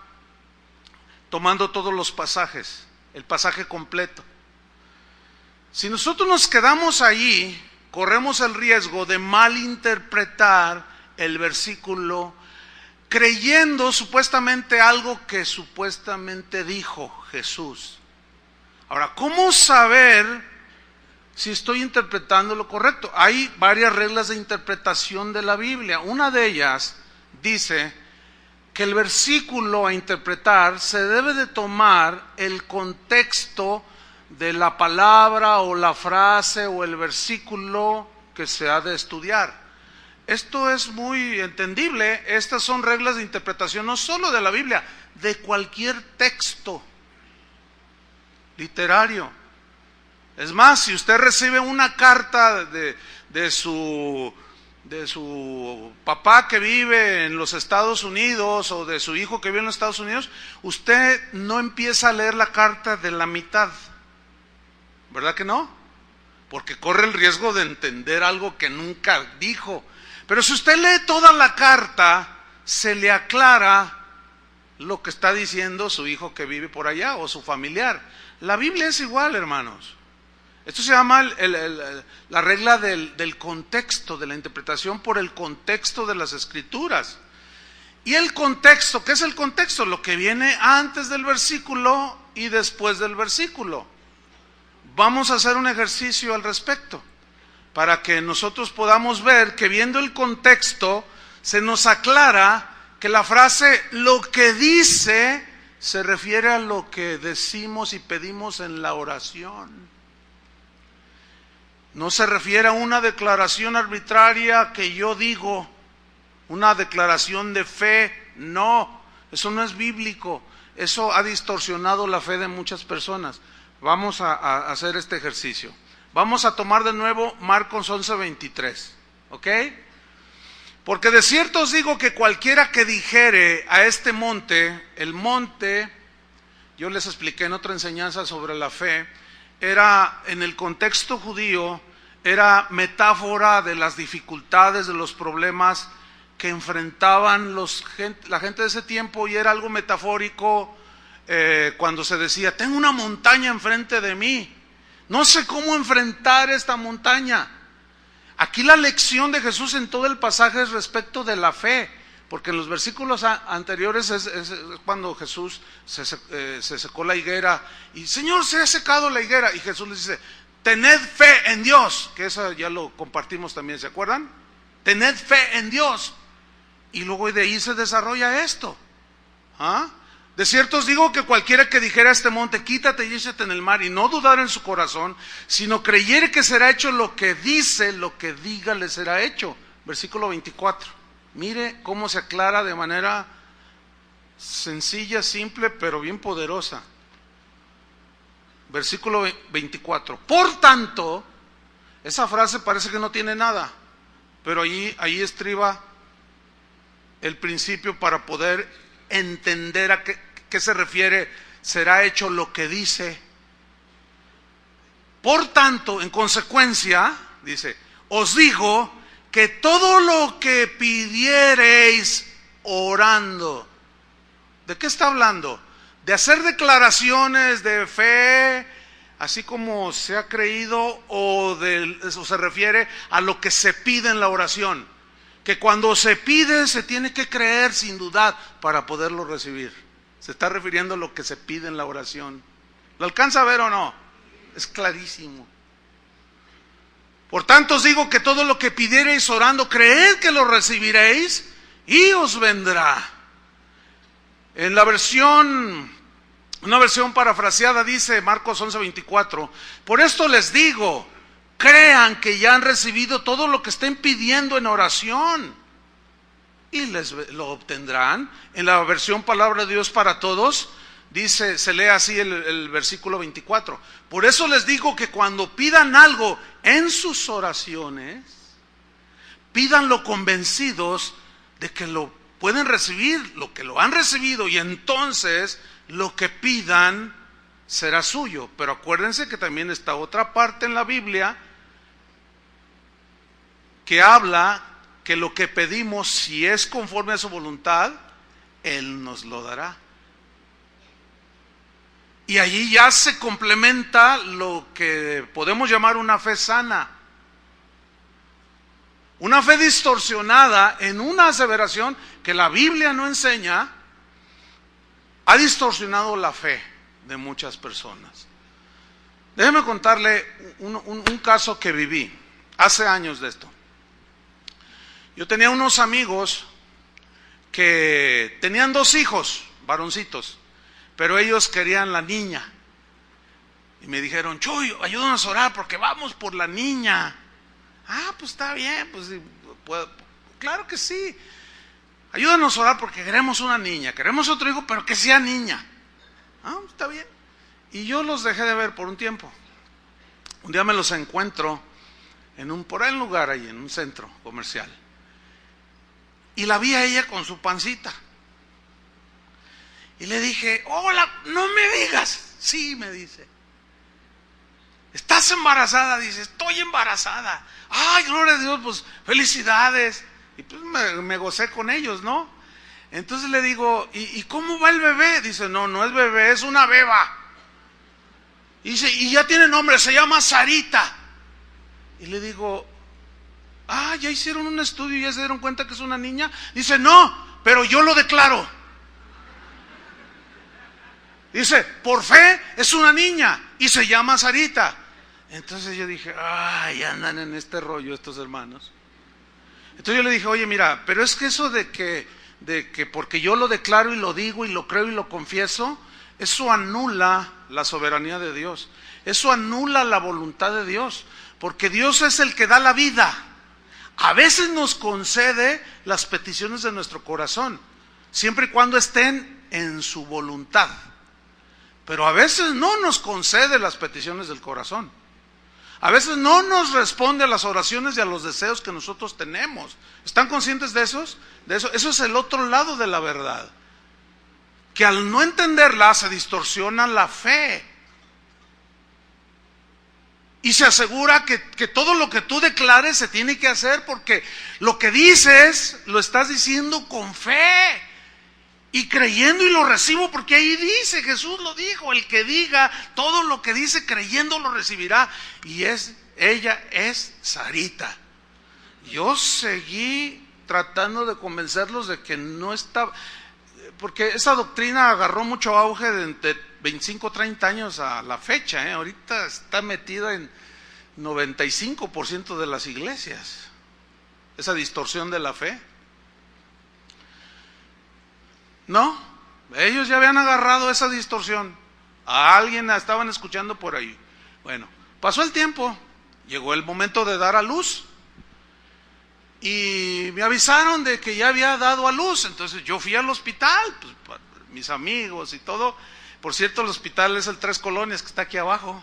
tomando todos los pasajes, el pasaje completo. Si nosotros nos quedamos allí, corremos el riesgo de malinterpretar el versículo creyendo supuestamente algo que supuestamente dijo Jesús. Ahora, ¿cómo saber si estoy interpretando lo correcto? Hay varias reglas de interpretación de la Biblia. Una de ellas dice que el versículo a interpretar se debe de tomar el contexto de la palabra o la frase o el versículo que se ha de estudiar. Esto es muy entendible. Estas son reglas de interpretación no solo de la Biblia, de cualquier texto literario. Es más, si usted recibe una carta de su papá que vive en los Estados Unidos o de su hijo que vive en los Estados Unidos, usted no empieza a leer la carta de la mitad, ¿verdad que no? Porque corre el riesgo de entender algo que nunca dijo. Pero si usted lee toda la carta, se le aclara lo que está diciendo su hijo que vive por allá o su familiar. La Biblia es igual, hermanos. Esto se llama la regla del contexto, de la interpretación por el contexto de las Escrituras. Y el contexto, ¿qué es el contexto? Lo que viene antes del versículo y después del versículo. Vamos a hacer un ejercicio al respecto, para que nosotros podamos ver que viendo el contexto, se nos aclara que la frase lo que dice se refiere a lo que decimos y pedimos en la oración. No se refiere a una declaración arbitraria que yo digo, una declaración de fe. No, eso no es bíblico. Eso ha distorsionado la fe de muchas personas. Vamos a hacer este ejercicio. Vamos a tomar de nuevo Marcos 11:23, ¿ok? Porque de cierto os digo que cualquiera que dijere a este monte, el monte, yo les expliqué en otra enseñanza sobre la fe, era en el contexto judío, era metáfora de las dificultades, de los problemas que enfrentaban la gente de ese tiempo, y era algo metafórico cuando se decía, tengo una montaña enfrente de mí, no sé cómo enfrentar esta montaña. Aquí la lección de Jesús en todo el pasaje es respecto de la fe, porque en los versículos anteriores es cuando Jesús se secó la higuera, y Señor, se ha secado la higuera, y Jesús les dice, tened fe en Dios, que eso ya lo compartimos también, ¿se acuerdan? Tened fe en Dios, y luego de ahí se desarrolla esto. De cierto os digo que cualquiera que dijera a este monte, quítate y échate en el mar, y no dudar en su corazón, sino creyere que será hecho lo que dice, lo que diga le será hecho. Versículo 24. Mire cómo se aclara de manera sencilla, simple, pero bien poderosa. Versículo 24. Por tanto, esa frase parece que no tiene nada, pero ahí estriba el principio para poder entender a qué se refiere, será hecho lo que dice. Por tanto, en consecuencia, dice, os digo que todo lo que pidiereis orando. ¿De qué está hablando? De hacer declaraciones de fe, así como se ha creído, o se refiere a lo que se pide en la oración. Que cuando se pide se tiene que creer sin dudar para poderlo recibir. Se está refiriendo a lo que se pide en la oración. ¿Lo alcanza a ver o no? Es clarísimo. Por tanto os digo que todo lo que pidiereis orando, creed que lo recibiréis y os vendrá. En la una versión parafraseada dice Marcos 11:24, por esto les digo, crean que ya han recibido todo lo que estén pidiendo en oración y lo obtendrán. En la versión Palabra de Dios para Todos dice, se lee así el versículo 24. Por eso les digo que cuando pidan algo en sus oraciones, pídanlo convencidos de que lo pueden recibir, lo que lo han recibido, y entonces lo que pidan será suyo. Pero acuérdense que también está otra parte en la Biblia que habla que lo que pedimos, si es conforme a su voluntad, Él nos lo dará. Y allí ya se complementa lo que podemos llamar una fe sana. Una fe distorsionada en una aseveración que la Biblia no enseña, ha distorsionado la fe de muchas personas. Déjeme contarle un caso que viví hace años de esto. Yo tenía unos amigos que tenían 2 hijos, varoncitos, pero ellos querían la niña. Y me dijeron, Chuy, ayúdanos a orar porque vamos por la niña. Ah, pues está bien, pues claro que sí. Ayúdanos a orar porque queremos una niña, queremos otro hijo, pero que sea niña. Ah, está bien. Y yo los dejé de ver por un tiempo. Un día me los encuentro por ahí en un lugar ahí, en un centro comercial. Y la vi a ella con su pancita. Y le dije, hola, no me digas. Sí, me dice. ¿Estás embarazada? Dice, estoy embarazada. Ay, gloria a Dios, pues felicidades. Y pues me gocé con ellos, ¿no? Entonces le digo, ¿y cómo va el bebé? Dice, no es bebé, es una beba. Y dice, y ya tiene nombre, se llama Sarita. Y le digo, ya hicieron un estudio y ya se dieron cuenta que es una niña. Dice, no, pero yo lo declaro. Dice, por fe es una niña y se llama Sarita. Entonces yo dije, andan en este rollo estos hermanos. Entonces yo le dije, oye, mira, pero es que eso de que porque yo lo declaro y lo digo y lo creo y lo confieso, eso anula la soberanía de Dios. Eso anula la voluntad de Dios, porque Dios es el que da la vida. A veces nos concede las peticiones de nuestro corazón, siempre y cuando estén en su voluntad. Pero a veces no nos concede las peticiones del corazón. A veces no nos responde a las oraciones y a los deseos que nosotros tenemos. ¿Están conscientes de eso? Eso es el otro lado de la verdad. Que al no entenderla se distorsiona la fe. Y se asegura que todo lo que tú declares se tiene que hacer, porque lo que dices lo estás diciendo con fe y creyendo, y lo recibo porque ahí dice, Jesús lo dijo, el que diga todo lo que dice creyendo lo recibirá. Y ella es Sarita. Yo seguí tratando de convencerlos de que no estaba, porque esa doctrina agarró mucho auge de 25, 30 años a la fecha, ahorita está metida en 95% de las iglesias, esa distorsión de la fe. No, ellos ya habían agarrado esa distorsión. A alguien estaban escuchando por ahí. Bueno, pasó el tiempo, llegó el momento de dar a luz. Y me avisaron de que ya había dado a luz. Entonces yo fui al hospital, pues, mis amigos y todo. Por cierto, el hospital es el 3 Colonias, que está aquí abajo,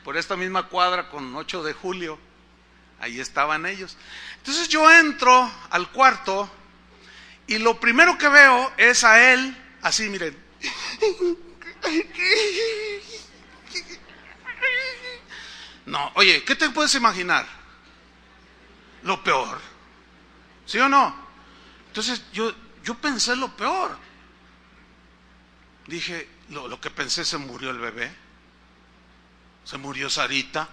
por esta misma cuadra con 8 de julio. Ahí estaban ellos. Entonces yo entro al cuarto y lo primero que veo es a él, así, miren. No, oye, ¿qué te puedes imaginar? Lo peor, ¿sí o no? Entonces yo pensé lo peor. Dije, lo que pensé, se murió el bebé, se murió Sarita.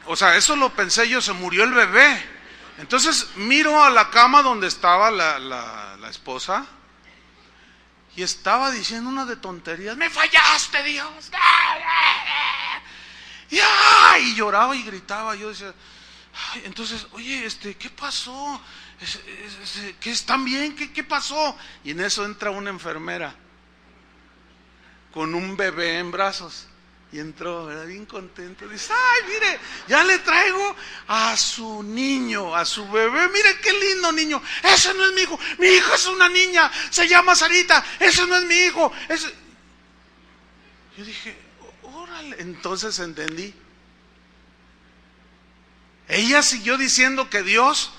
O sea, eso lo pensé yo, se murió el bebé. Entonces miro a la cama donde estaba la esposa, y estaba diciendo una de tonterías. Me fallaste, Dios. Y lloraba y gritaba. Yo decía, entonces, oye, ¿qué pasó? ¿Qué están bien? ¿Qué pasó? Y en eso entra una enfermera con un bebé en brazos. Y entró, ¿verdad? Bien contento. Dice, mire, ya le traigo a su niño, a su bebé. Mire qué lindo niño. Ese no es mi hijo. Mi hija es una niña, se llama Sarita. Ese no es mi hijo. Yo dije, órale. Entonces entendí. Ella siguió diciendo que Dios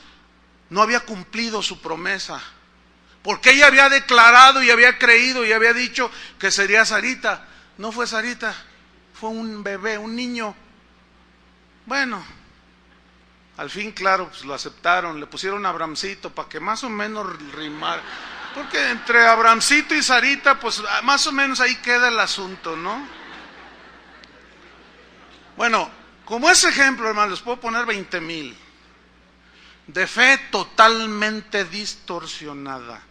no había cumplido su promesa, porque ella había declarado y había creído y había dicho que sería Sarita. No fue Sarita, fue un bebé, un niño. Bueno, al fin, claro, pues lo aceptaron, le pusieron Abramcito para que más o menos rimara, porque entre Abramcito y Sarita, pues más o menos ahí queda el asunto, ¿no? Bueno, como ese ejemplo, hermano, les puedo poner 20,000 de fe totalmente distorsionada,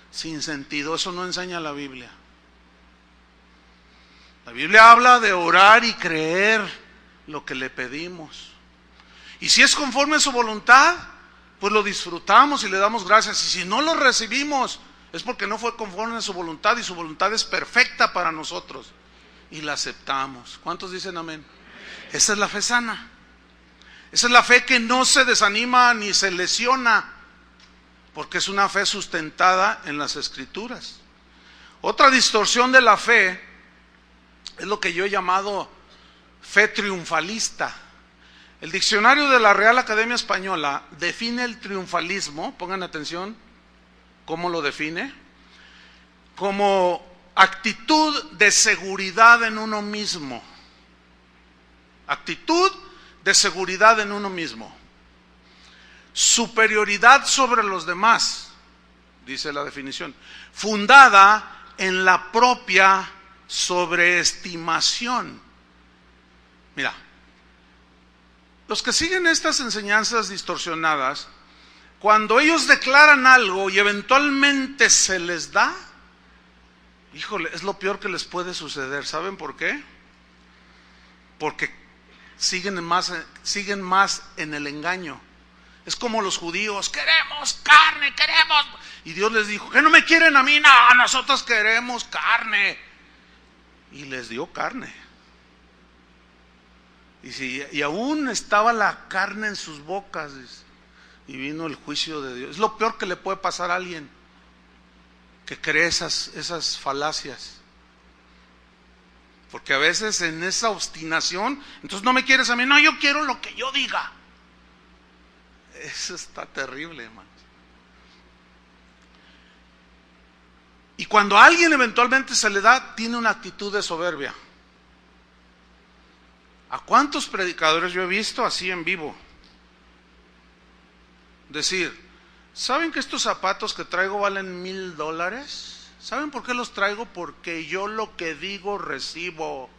sin sentido. Eso no enseña la Biblia. La Biblia habla de orar y creer lo que le pedimos. Y si es conforme a su voluntad, pues lo disfrutamos y le damos gracias. Y si no lo recibimos, es porque no fue conforme a su voluntad, y su voluntad es perfecta para nosotros. Y la aceptamos. ¿Cuántos dicen amén? Esa es la fe sana. Esa es la fe que no se desanima ni se lesiona, porque es una fe sustentada en las Escrituras. Otra distorsión de la fe es lo que yo he llamado fe triunfalista. El diccionario de la Real Academia Española define el triunfalismo, pongan atención cómo lo define, como actitud de seguridad en uno mismo. Actitud de seguridad en uno mismo. Superioridad sobre los demás, dice la definición, fundada en la propia sobreestimación. Mira, los que siguen estas enseñanzas distorsionadas, cuando ellos declaran algo y eventualmente se les da, híjole, es lo peor que les puede suceder. ¿Saben por qué? Porque siguen más en el engaño. Es como los judíos: queremos carne, queremos. Y Dios les dijo: ¿que no me quieren a mí? No, nosotros queremos carne. Y les dio carne. Y aún estaba la carne en sus bocas, y vino el juicio de Dios. Es lo peor que le puede pasar a alguien que cree esas falacias. Porque a veces en esa obstinación, entonces no me quieres a mí, no, yo quiero lo que yo diga. Eso está terrible, hermanos. Y cuando a alguien eventualmente se le da, tiene una actitud de soberbia. ¿A cuántos predicadores yo he visto así en vivo? Decir: ¿saben que estos zapatos que traigo valen $1,000? ¿Saben por qué los traigo? Porque yo lo que digo recibo.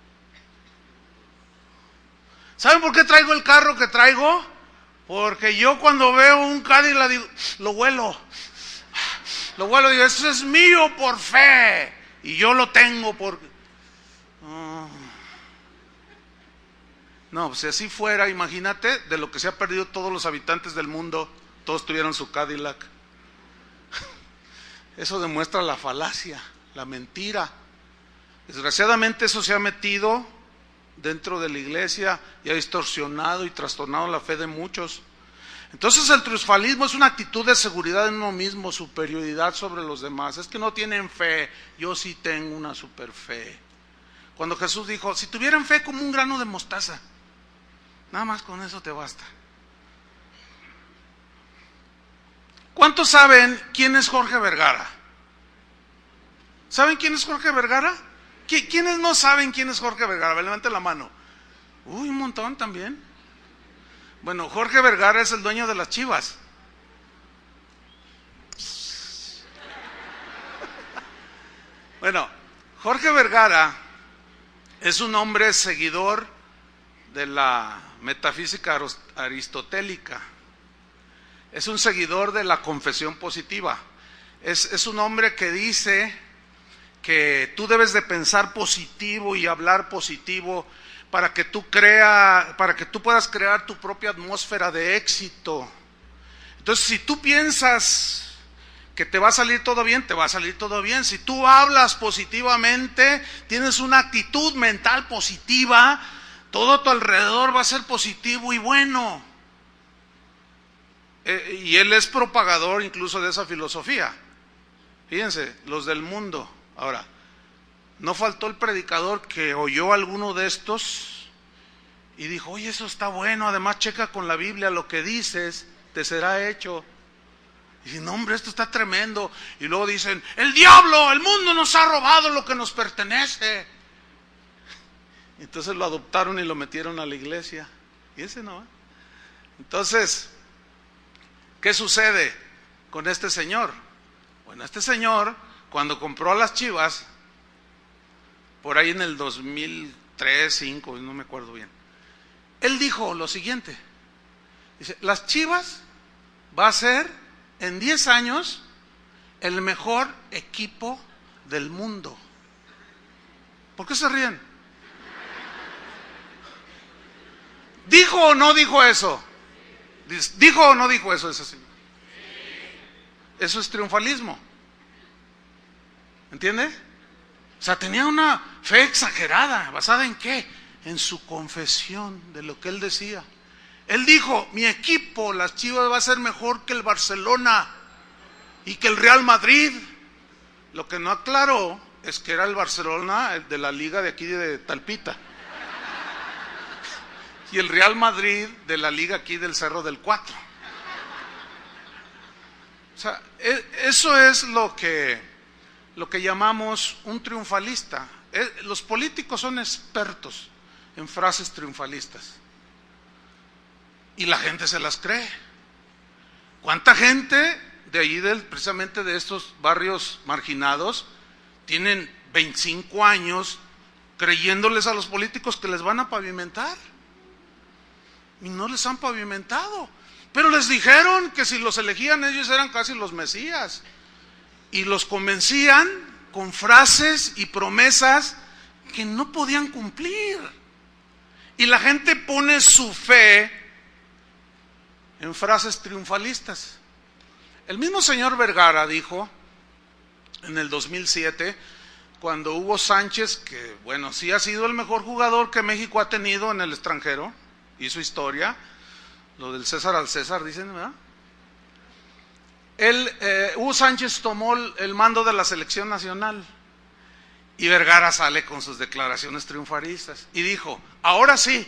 ¿Saben por qué traigo el carro que traigo? Porque yo cuando veo un Cadillac digo, lo huelo, digo, eso es mío por fe, y yo lo tengo por... No, si así fuera, imagínate de lo que se ha perdido todos los habitantes del mundo, todos tuvieran su Cadillac. Eso demuestra la falacia, la mentira. Desgraciadamente eso se ha metido dentro de la iglesia y ha distorsionado y trastornado la fe de muchos. Entonces el triunfalismo es una actitud de seguridad en uno mismo, superioridad sobre los demás. Es que no tienen fe, yo sí tengo una super fe. Cuando Jesús dijo: si tuvieran fe como un grano de mostaza, nada más con eso te basta. ¿Cuántos saben quién es Jorge Vergara? ¿Saben quién es Jorge Vergara? ¿Quiénes no saben quién es Jorge Vergara? Levanten la mano. Uy, un montón también. Bueno, Jorge Vergara es el dueño de las Chivas. Bueno, Jorge Vergara es un hombre seguidor de la metafísica aristotélica. Es un seguidor de la confesión positiva. Es un hombre que dice que tú debes de pensar positivo y hablar positivo para que tú puedas crear tu propia atmósfera de éxito. Entonces, si tú piensas que te va a salir todo bien, te va a salir todo bien. Si tú hablas positivamente, tienes una actitud mental positiva, todo a tu alrededor va a ser positivo y bueno. Y él es propagador incluso de esa filosofía. Fíjense, los del mundo. Ahora, no faltó el predicador que oyó alguno de estos y dijo, oye, eso está bueno, además checa con la Biblia, lo que dices te será hecho. Y dice, no hombre, esto está tremendo. Y luego dicen, el diablo, el mundo nos ha robado lo que nos pertenece. Entonces lo adoptaron y lo metieron a la iglesia. Y ese no. Entonces, ¿qué sucede con este señor? Bueno, este señor, cuando compró a las Chivas, por ahí en el 2003, 2005, no me acuerdo bien, él dijo lo siguiente, dice, las Chivas va a ser en 10 años el mejor equipo del mundo. ¿Por qué se ríen? ¿Dijo o no dijo eso? ¿Dijo o no dijo eso ese señor? Eso es triunfalismo. ¿Entiende? O sea, tenía una fe exagerada. ¿Basada en qué? En su confesión de lo que él decía. Él dijo, mi equipo, las Chivas, va a ser mejor que el Barcelona y que el Real Madrid. Lo que no aclaró es que era el Barcelona de la liga de aquí de Talpita y el Real Madrid de la liga aquí del Cerro del Cuatro. O sea, eso es lo que llamamos un triunfalista. Los políticos son expertos en frases triunfalistas y la gente se las cree. ¿Cuánta gente de ahí, precisamente de estos barrios marginados, tienen 25 años creyéndoles a los políticos que les van a pavimentar? Y no les han pavimentado. Pero les dijeron que si los elegían ellos eran casi los mesías. Y los convencían con frases y promesas que no podían cumplir. Y la gente pone su fe en frases triunfalistas. El mismo señor Vergara dijo en el 2007, cuando Hugo Sánchez, que bueno, sí ha sido el mejor jugador que México ha tenido en el extranjero, hizo historia, lo del César al César, dicen, ¿verdad? Hugo Sánchez tomó el mando de la selección nacional y Vergara sale con sus declaraciones triunfalistas y dijo, ahora sí,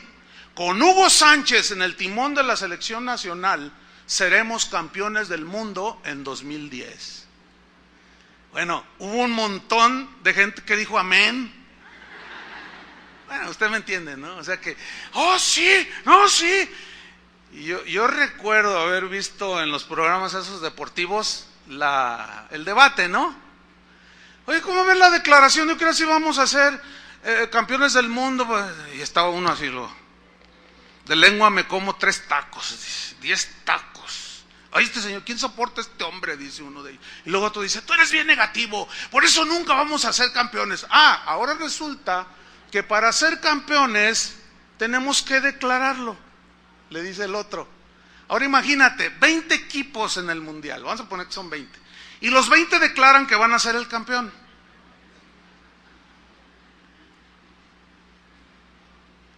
con Hugo Sánchez en el timón de la selección nacional seremos campeones del mundo en 2010. Bueno, hubo un montón de gente que dijo amén. Bueno, usted me entiende, ¿no? O sea que, oh sí, no, sí. Y yo recuerdo haber visto en los programas esos deportivos el debate, ¿no? Oye, ¿cómo ves la declaración? Yo creo que sí vamos a ser campeones del mundo. Pues, y estaba uno así, de lengua me como 3 tacos, 10 tacos. Ay, este señor, ¿quién soporta a este hombre? Dice uno de ellos. Y luego otro dice, tú eres bien negativo, por eso nunca vamos a ser campeones. Ahora resulta que para ser campeones tenemos que declararlo, le dice el otro. Ahora imagínate, 20 equipos en el mundial, vamos a poner que son 20, y los 20 declaran que van a ser el campeón.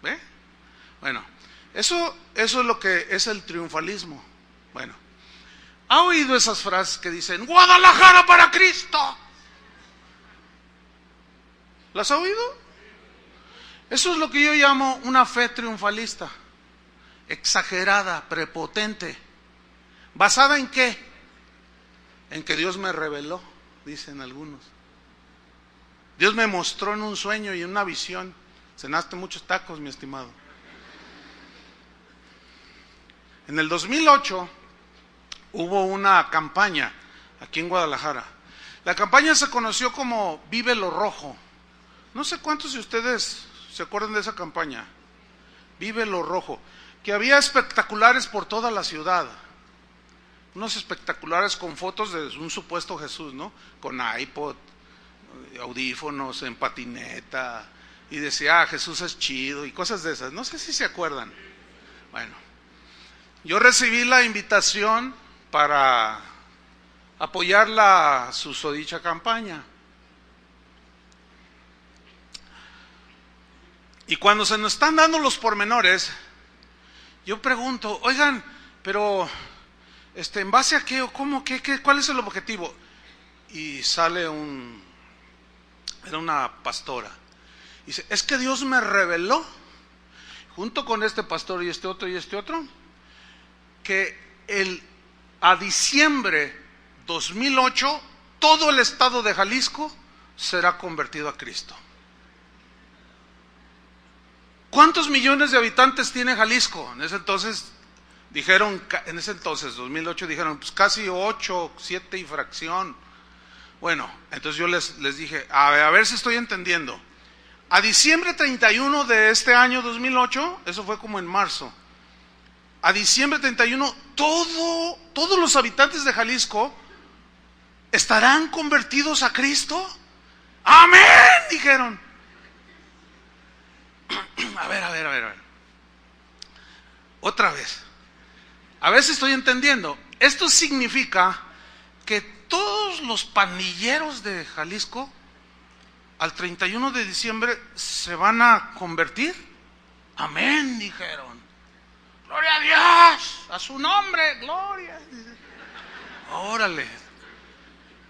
¿Ve? Bueno, eso es lo que es el triunfalismo. Bueno, ¿ha oído esas frases que dicen, Guadalajara para Cristo? ¿Las ha oído? Eso es lo que yo llamo una fe triunfalista, exagerada, prepotente. ¿Basada en qué? En que Dios me reveló, dicen algunos. Dios me mostró en un sueño y en una visión. Cenaste muchos tacos, mi estimado. En el 2008 hubo una campaña aquí en Guadalajara. La campaña se conoció como Vive lo Rojo. No sé cuántos de ustedes se acuerdan de esa campaña, Vive lo Rojo, que había espectaculares por toda la ciudad, unos espectaculares con fotos de un supuesto Jesús, ¿no? Con iPod, audífonos, en patineta, y decía, Jesús es chido, y cosas de esas, no sé si se acuerdan. Bueno, yo recibí la invitación para apoyar la susodicha campaña. Y cuando se nos están dando los pormenores, yo pregunto, oigan, pero ¿en base a qué o cómo, cuál es el objetivo? Y sale era una pastora. Dice, es que Dios me reveló junto con este pastor y este otro, que a diciembre 2008 todo el estado de Jalisco será convertido a Cristo. ¿Cuántos millones de habitantes tiene Jalisco? En ese entonces, 2008, dijeron, pues casi 8, 7 y fracción. Bueno, entonces yo les dije, a ver si estoy entendiendo. A diciembre 31 de este año 2008, eso fue como en marzo, a diciembre 31, todos los habitantes de Jalisco estarán convertidos a Cristo. ¡Amén!, dijeron. A ver. Otra vez. A ver si estoy entendiendo. Esto significa que todos los pandilleros de Jalisco al 31 de diciembre se van a convertir. Amén, dijeron. Gloria a Dios, a su nombre, gloria. Órale.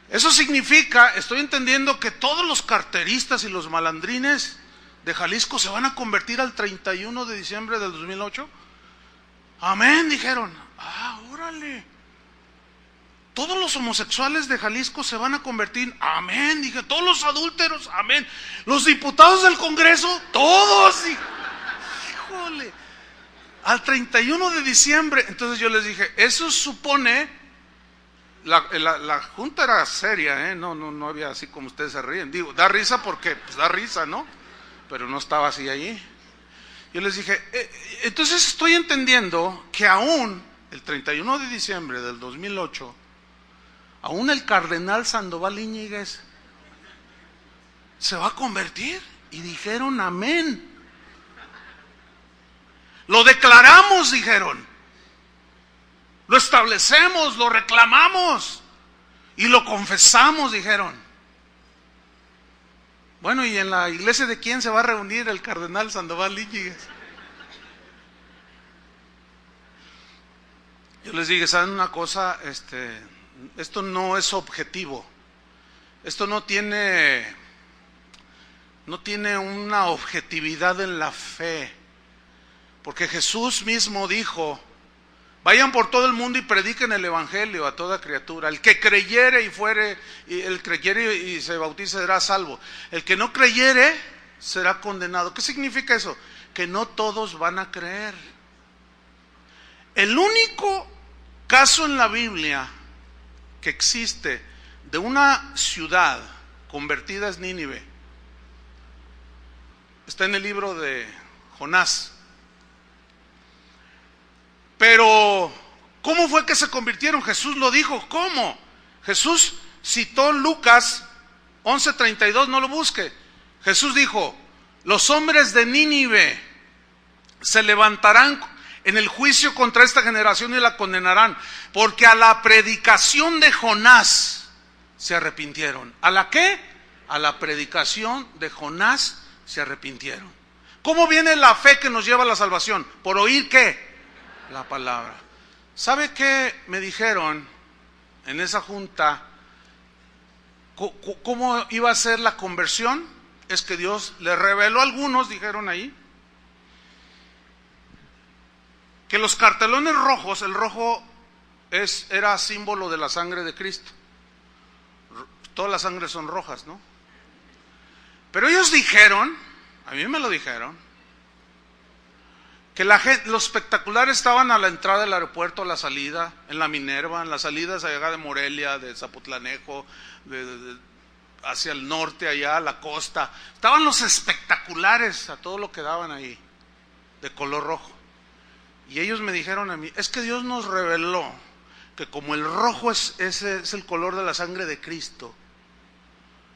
Eso significa, estoy entendiendo, que todos los carteristas y los malandrines de Jalisco se van a convertir al 31 de diciembre del 2008. Amén, dijeron. Órale. Todos los homosexuales de Jalisco se van a convertir. Amén, dije. Todos los adúlteros, amén. Los diputados del Congreso, todos. Híjole. Al 31 de diciembre. Entonces yo les dije, eso supone, la junta era seria, no había así como ustedes se ríen. Digo, da risa porque pues, da risa, ¿no? Pero no estaba así allí. Yo les dije, entonces estoy entendiendo que aún el 31 de diciembre del 2008, aún el cardenal Sandoval Íñiguez se va a convertir. Y dijeron amén. Lo declaramos, dijeron. Lo establecemos, lo reclamamos y lo confesamos, dijeron. Bueno, ¿y en la iglesia de quién se va a reunir el cardenal Sandoval Íñiguez? Yo les dije, ¿saben una cosa? Esto no es objetivo. Esto no tiene una objetividad en la fe. Porque Jesús mismo dijo, vayan por todo el mundo y prediquen el evangelio a toda criatura. El que creyere y se bautice será salvo. El que no creyere será condenado. ¿Qué significa eso? Que no todos van a creer. El único caso en la Biblia que existe de una ciudad convertida es Nínive. Está en el libro de Jonás. Pero, ¿cómo fue que se convirtieron? Jesús lo dijo. ¿Cómo? Jesús citó Lucas 11:32, no lo busque. Jesús dijo, los hombres de Nínive se levantarán en el juicio contra esta generación y la condenarán, porque a la predicación de Jonás se arrepintieron. ¿A la qué? A la predicación de Jonás se arrepintieron. ¿Cómo viene la fe que nos lleva a la salvación? ¿Por oír qué? La palabra. ¿Sabe qué me dijeron en esa junta? ¿Cómo iba a ser la conversión? Es que Dios le reveló a algunos, dijeron ahí, que los cartelones rojos, el rojo era símbolo de la sangre de Cristo. Todas las sangres son rojas, ¿no? Pero ellos dijeron, a mí me lo dijeron, que los espectaculares estaban a la entrada del aeropuerto, a la salida, en la Minerva, en las salidas allá de Morelia, de Zapotlanejo, hacia el norte, allá a la costa. Estaban los espectaculares a todo lo que daban ahí, de color rojo. Y ellos me dijeron a mí, es que Dios nos reveló que como el rojo es el color de la sangre de Cristo,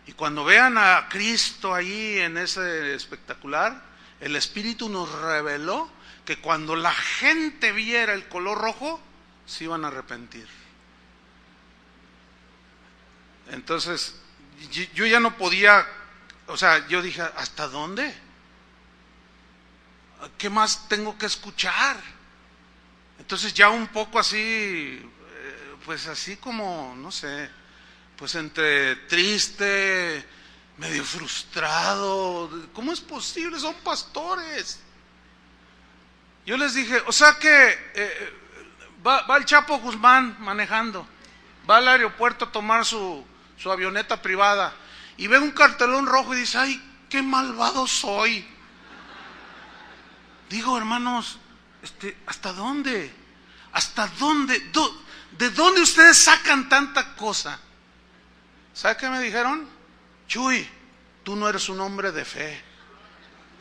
y cuando vean a Cristo ahí en ese espectacular, el Espíritu nos reveló que cuando la gente viera el color rojo, se iban a arrepentir. Entonces, yo ya no podía, yo dije, ¿hasta dónde? ¿Qué más tengo que escuchar? Entonces ya un poco así, pues así como, no sé, pues entre triste, medio frustrado. ¿Cómo es posible? Son pastores. Yo les dije, o sea que va el Chapo Guzmán manejando, va al aeropuerto a tomar su avioneta privada y ve un cartelón rojo y dice, ay, qué malvado soy. Digo, hermanos, ¿hasta dónde? ¿Hasta dónde? ¿De dónde ustedes sacan tanta cosa? ¿Sabe qué me dijeron? Chuy, tú no eres un hombre de fe.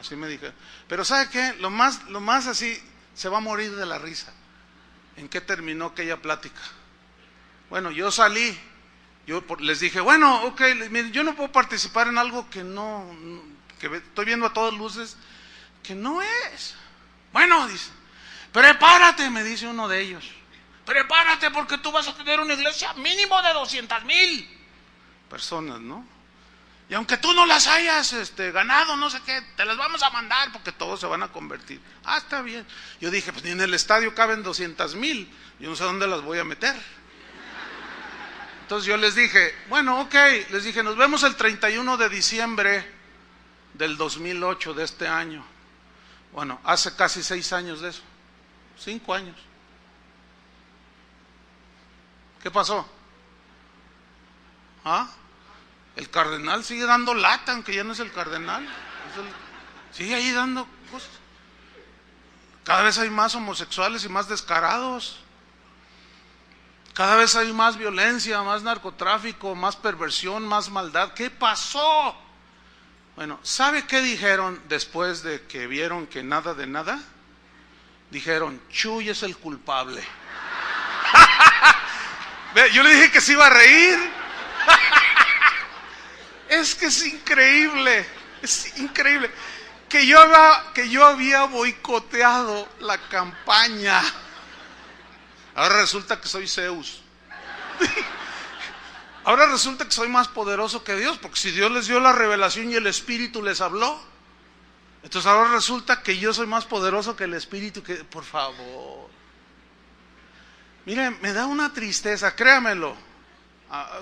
Así me dijeron. Pero ¿sabe qué? Lo más así, se va a morir de la risa. ¿En qué terminó aquella plática? Bueno, yo salí, yo les dije, bueno, ok, yo no puedo participar en algo que estoy viendo a todas luces, que no es. Bueno, dice, prepárate, me dice uno de ellos. Prepárate porque tú vas a tener una iglesia mínimo de 200,000 personas, ¿no? Y aunque tú no las hayas ganado, no sé qué, te las vamos a mandar porque todos se van a convertir. Ah, está bien. Yo dije, pues ni en el estadio caben 200,000, yo no sé dónde las voy a meter. Entonces yo les dije, bueno, ok, les dije, nos vemos el 31 de diciembre del 2008 de este año. Bueno, hace casi 6 años de eso, 5 años. ¿Qué pasó? ¿Ah? El cardenal sigue dando lata, aunque ya no es el cardenal. Sigue ahí dando cosas. Cada vez hay más homosexuales y más descarados. Cada vez hay más violencia, más narcotráfico, más perversión, más maldad. ¿Qué pasó? Bueno, ¿sabe qué dijeron después de que vieron que nada de nada? Dijeron, Chuy es el culpable. Yo le dije que se iba a reír. Es que es increíble que yo había boicoteado la campaña. Ahora resulta que soy Zeus. Ahora resulta que soy más poderoso que Dios, porque si Dios les dio la revelación y el Espíritu les habló, entonces ahora resulta que yo soy más poderoso que el Espíritu. Por favor. Mire, me da una tristeza, créamelo,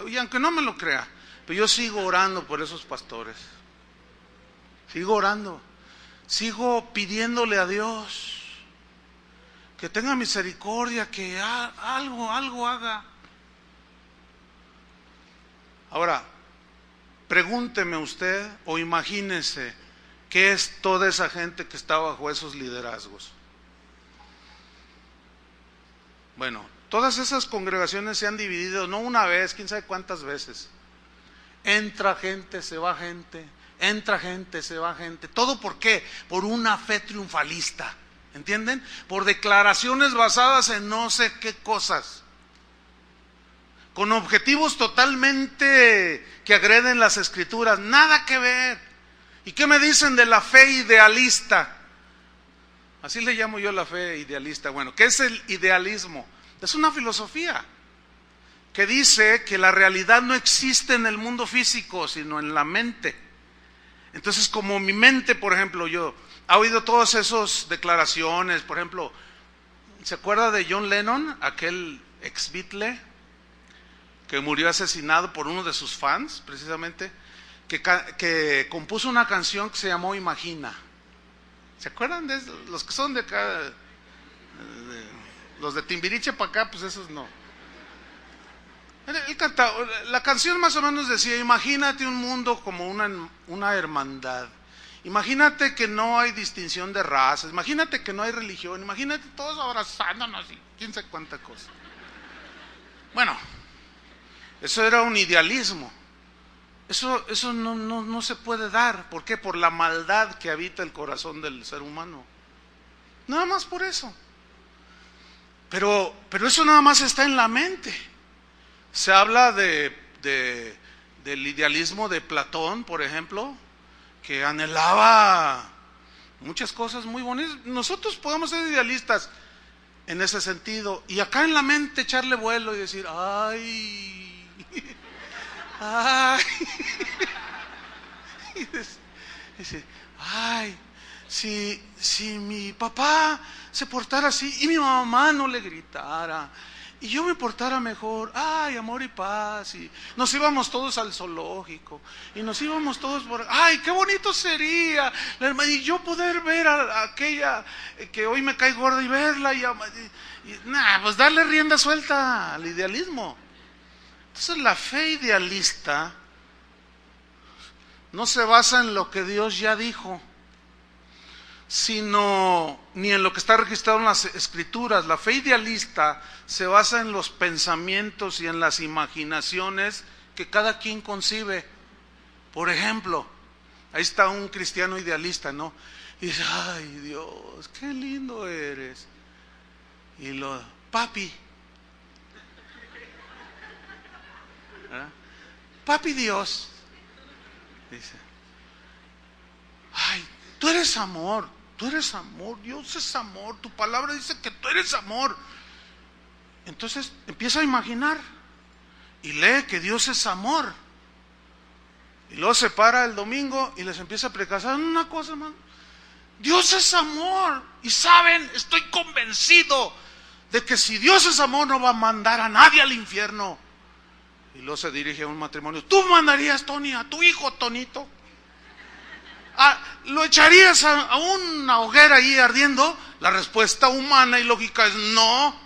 y aunque no me lo crea, pero yo sigo orando por esos pastores. Sigo orando, sigo pidiéndole a Dios que tenga misericordia, que algo haga. Ahora, pregúnteme usted o imagínese qué es toda esa gente que está bajo esos liderazgos. Bueno, todas esas congregaciones se han dividido, no una vez, quién sabe cuántas veces. Entra gente, se va gente, entra gente, se va gente. ¿Todo por qué? Por una fe triunfalista, ¿entienden? Por declaraciones basadas en no sé qué cosas, con objetivos totalmente que agreden las Escrituras, nada que ver. ¿Y qué me dicen de la fe idealista? Así le llamo yo la fe idealista. Bueno, ¿qué es el idealismo? Es una filosofía que dice que la realidad no existe en el mundo físico, sino en la mente. Entonces, como mi mente, por ejemplo, yo he oído todas esas declaraciones, por ejemplo, ¿se acuerda de John Lennon, aquel ex Beatle que murió asesinado por uno de sus fans, precisamente, que compuso una canción que se llamó Imagina? ¿Se acuerdan de eso? Los que son de acá, los de Timbiriche para acá, pues esos no. Él cantaba, la canción más o menos decía, imagínate un mundo como una hermandad. Imagínate que no hay distinción de razas, imagínate que no hay religión, imagínate todos abrazándonos y quién sabe cuánta cosa. Bueno, eso era un idealismo. Eso no se puede dar. ¿Por qué? Por la maldad que habita el corazón del ser humano. Nada más por eso. Pero eso nada más está en la mente. Se habla del idealismo de Platón, por ejemplo, que anhelaba muchas cosas muy bonitas. Nosotros podemos ser idealistas en ese sentido, y acá en la mente echarle vuelo y decir, ay, ay, y decir, ay, si mi papá se portara así y mi mamá no le gritara y yo me portara mejor, ay, amor y paz, y nos íbamos todos al zoológico, y nos íbamos todos por, ay, qué bonito sería, y yo poder ver a aquella que hoy me cae gorda y verla, pues darle rienda suelta al idealismo. Entonces la fe idealista no se basa en lo que Dios ya dijo, sino ni en lo que está registrado en las Escrituras. La fe idealista se basa en los pensamientos y en las imaginaciones que cada quien concibe. Por ejemplo, ahí está un cristiano idealista, ¿no? Y dice, ay Dios, qué lindo eres. Y papi, ¿verdad? Papi Dios, dice, ay, tú eres amor, Dios es amor, tu palabra dice que tú eres amor. Entonces empieza a imaginar y lee que Dios es amor. Y luego se para el domingo y les empieza a predicar, ¿saben una cosa, hermano? Dios es amor. Y saben, estoy convencido de que si Dios es amor no va a mandar a nadie al infierno. Y luego se dirige a un matrimonio, ¿tú mandarías, Tony, a tu hijo Tonito? ¿Lo echarías a una hoguera ahí ardiendo? La respuesta humana y lógica es no,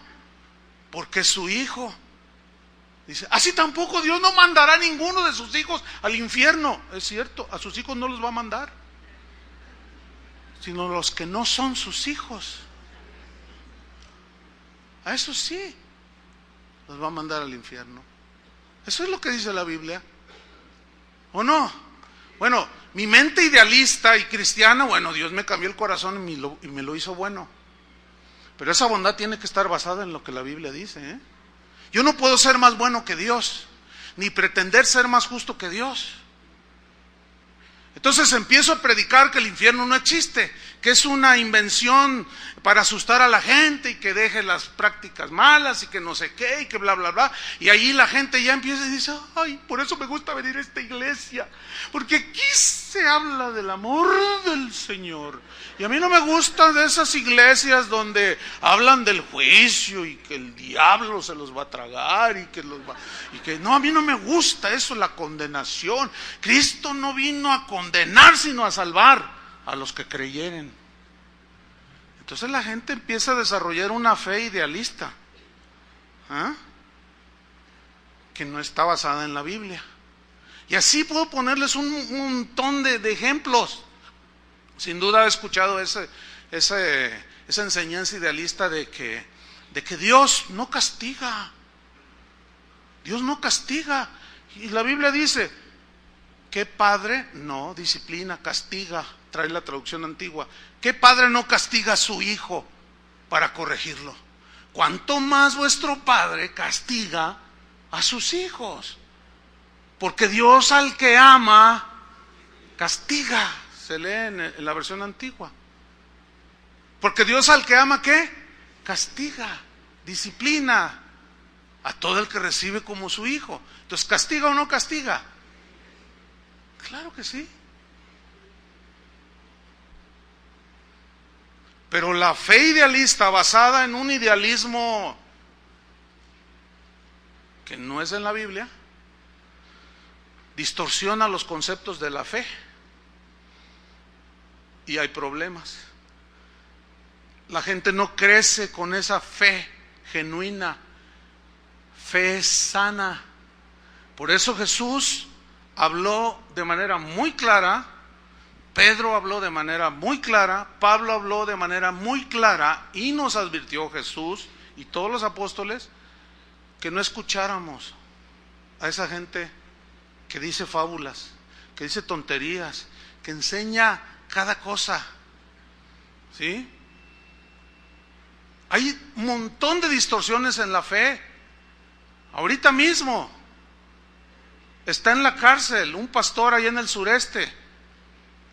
porque es su hijo. Dice, así tampoco Dios no mandará a ninguno de sus hijos al infierno. Es cierto, a sus hijos no los va a mandar, sino los que no son sus hijos. A esos sí los va a mandar al infierno. Eso es lo que dice la Biblia, ¿o no? Bueno, mi mente idealista y cristiana, bueno, Dios me cambió el corazón y me lo hizo bueno. Pero esa bondad tiene que estar basada en lo que la Biblia dice, ¿eh? Yo no puedo ser más bueno que Dios, ni pretender ser más justo que Dios. Entonces empiezo a predicar que el infierno no existe, que es una invención para asustar a la gente y que deje las prácticas malas y que no sé qué y que bla bla bla. Y ahí la gente ya empieza y dice, ay, por eso me gusta venir a esta iglesia, porque aquí se habla del amor del Señor. Y a mí no me gustan de esas iglesias donde hablan del juicio y que el diablo se los va a tragar y que no, a mí no me gusta eso, la condenación. Cristo no vino a condenar sino a salvar a los que creyeren. Entonces la gente empieza a desarrollar una fe idealista, ¿ah?, que no está basada en la Biblia. Y así puedo ponerles un montón de ejemplos. Sin duda he escuchado esa enseñanza idealista de que Dios no castiga. Dios no castiga. Y la Biblia dice, ¿qué padre no disciplina, castiga? Trae la traducción antigua. ¿Qué padre no castiga a su hijo para corregirlo? ¿Cuánto más vuestro Padre castiga a sus hijos? Porque Dios al que ama, castiga. Se lee en la versión antigua. Porque Dios al que ama, ¿qué? Castiga, disciplina a todo el que recibe como su hijo. Entonces, ¿castiga o no castiga? Claro que sí. Pero la fe idealista basada en un idealismo que no es en la Biblia, distorsiona los conceptos de la fe. Y hay problemas. La gente no crece con esa fe genuina, fe sana. Por eso Jesús habló de manera muy clara, Pedro habló de manera muy clara, Pablo habló de manera muy clara y nos advirtió Jesús y todos los apóstoles que no escucháramos a esa gente que dice fábulas, que dice tonterías, que enseña cada cosa, ¿sí? Hay un montón de distorsiones en la fe. Ahorita mismo está en la cárcel un pastor allá en el sureste.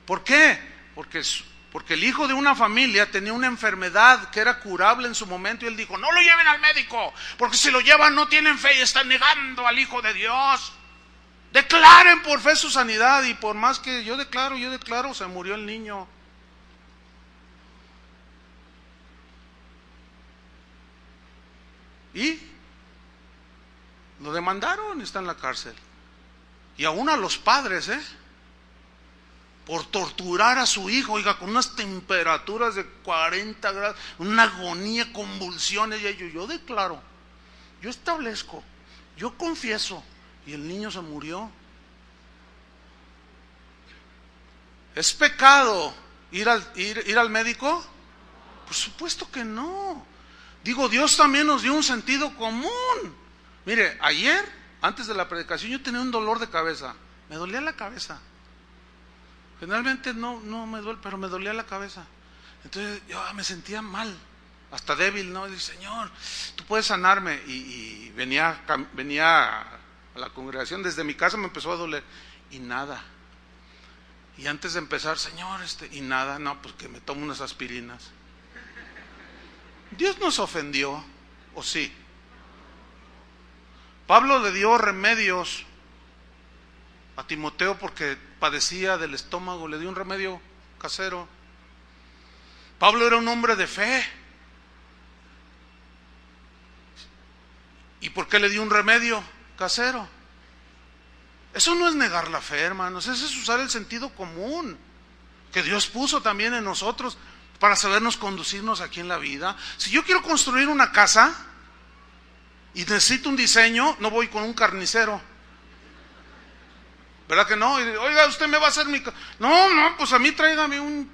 ¿Por qué? Porque el hijo de una familia tenía una enfermedad que era curable en su momento y él dijo, no lo lleven al médico, porque si lo llevan no tienen fe y están negando al Hijo de Dios. Declaren por fe su sanidad. Y por más que yo declaro, se murió el niño. ¿Y Lo demandaron y está en la cárcel. Y aún a los padres, por torturar a su hijo, oiga, con unas temperaturas de 40 grados, una agonía, convulsiones, y yo declaro, yo establezco, yo confieso, y el niño se murió. ¿Es pecado ir al médico? Por supuesto que no. Digo, Dios también nos dio un sentido común. Mire, ayer, antes de la predicación, yo tenía un dolor de cabeza. Me dolía la cabeza. Generalmente no me duele, pero me dolía la cabeza. Entonces yo me sentía mal, hasta débil, ¿no? Y dije, Señor, tú puedes sanarme. Y venía a la congregación, desde mi casa me empezó a doler. Y nada. Y antes de empezar, Señor, y nada, no, pues que me tomo unas aspirinas. Dios nos ofendió, ¿o sí? Pablo le dio remedios a Timoteo porque padecía del estómago, le dio un remedio casero. Pablo era un hombre de fe. ¿Y por qué le dio un remedio casero? Eso no es negar la fe, hermanos, eso es usar el sentido común que Dios puso también en nosotros para sabernos conducirnos aquí en la vida. Si yo quiero construir una casa y necesito un diseño, no voy con un carnicero, ¿verdad que no? Y, oiga, usted me va a hacer mi casa. No, pues a mí tráigame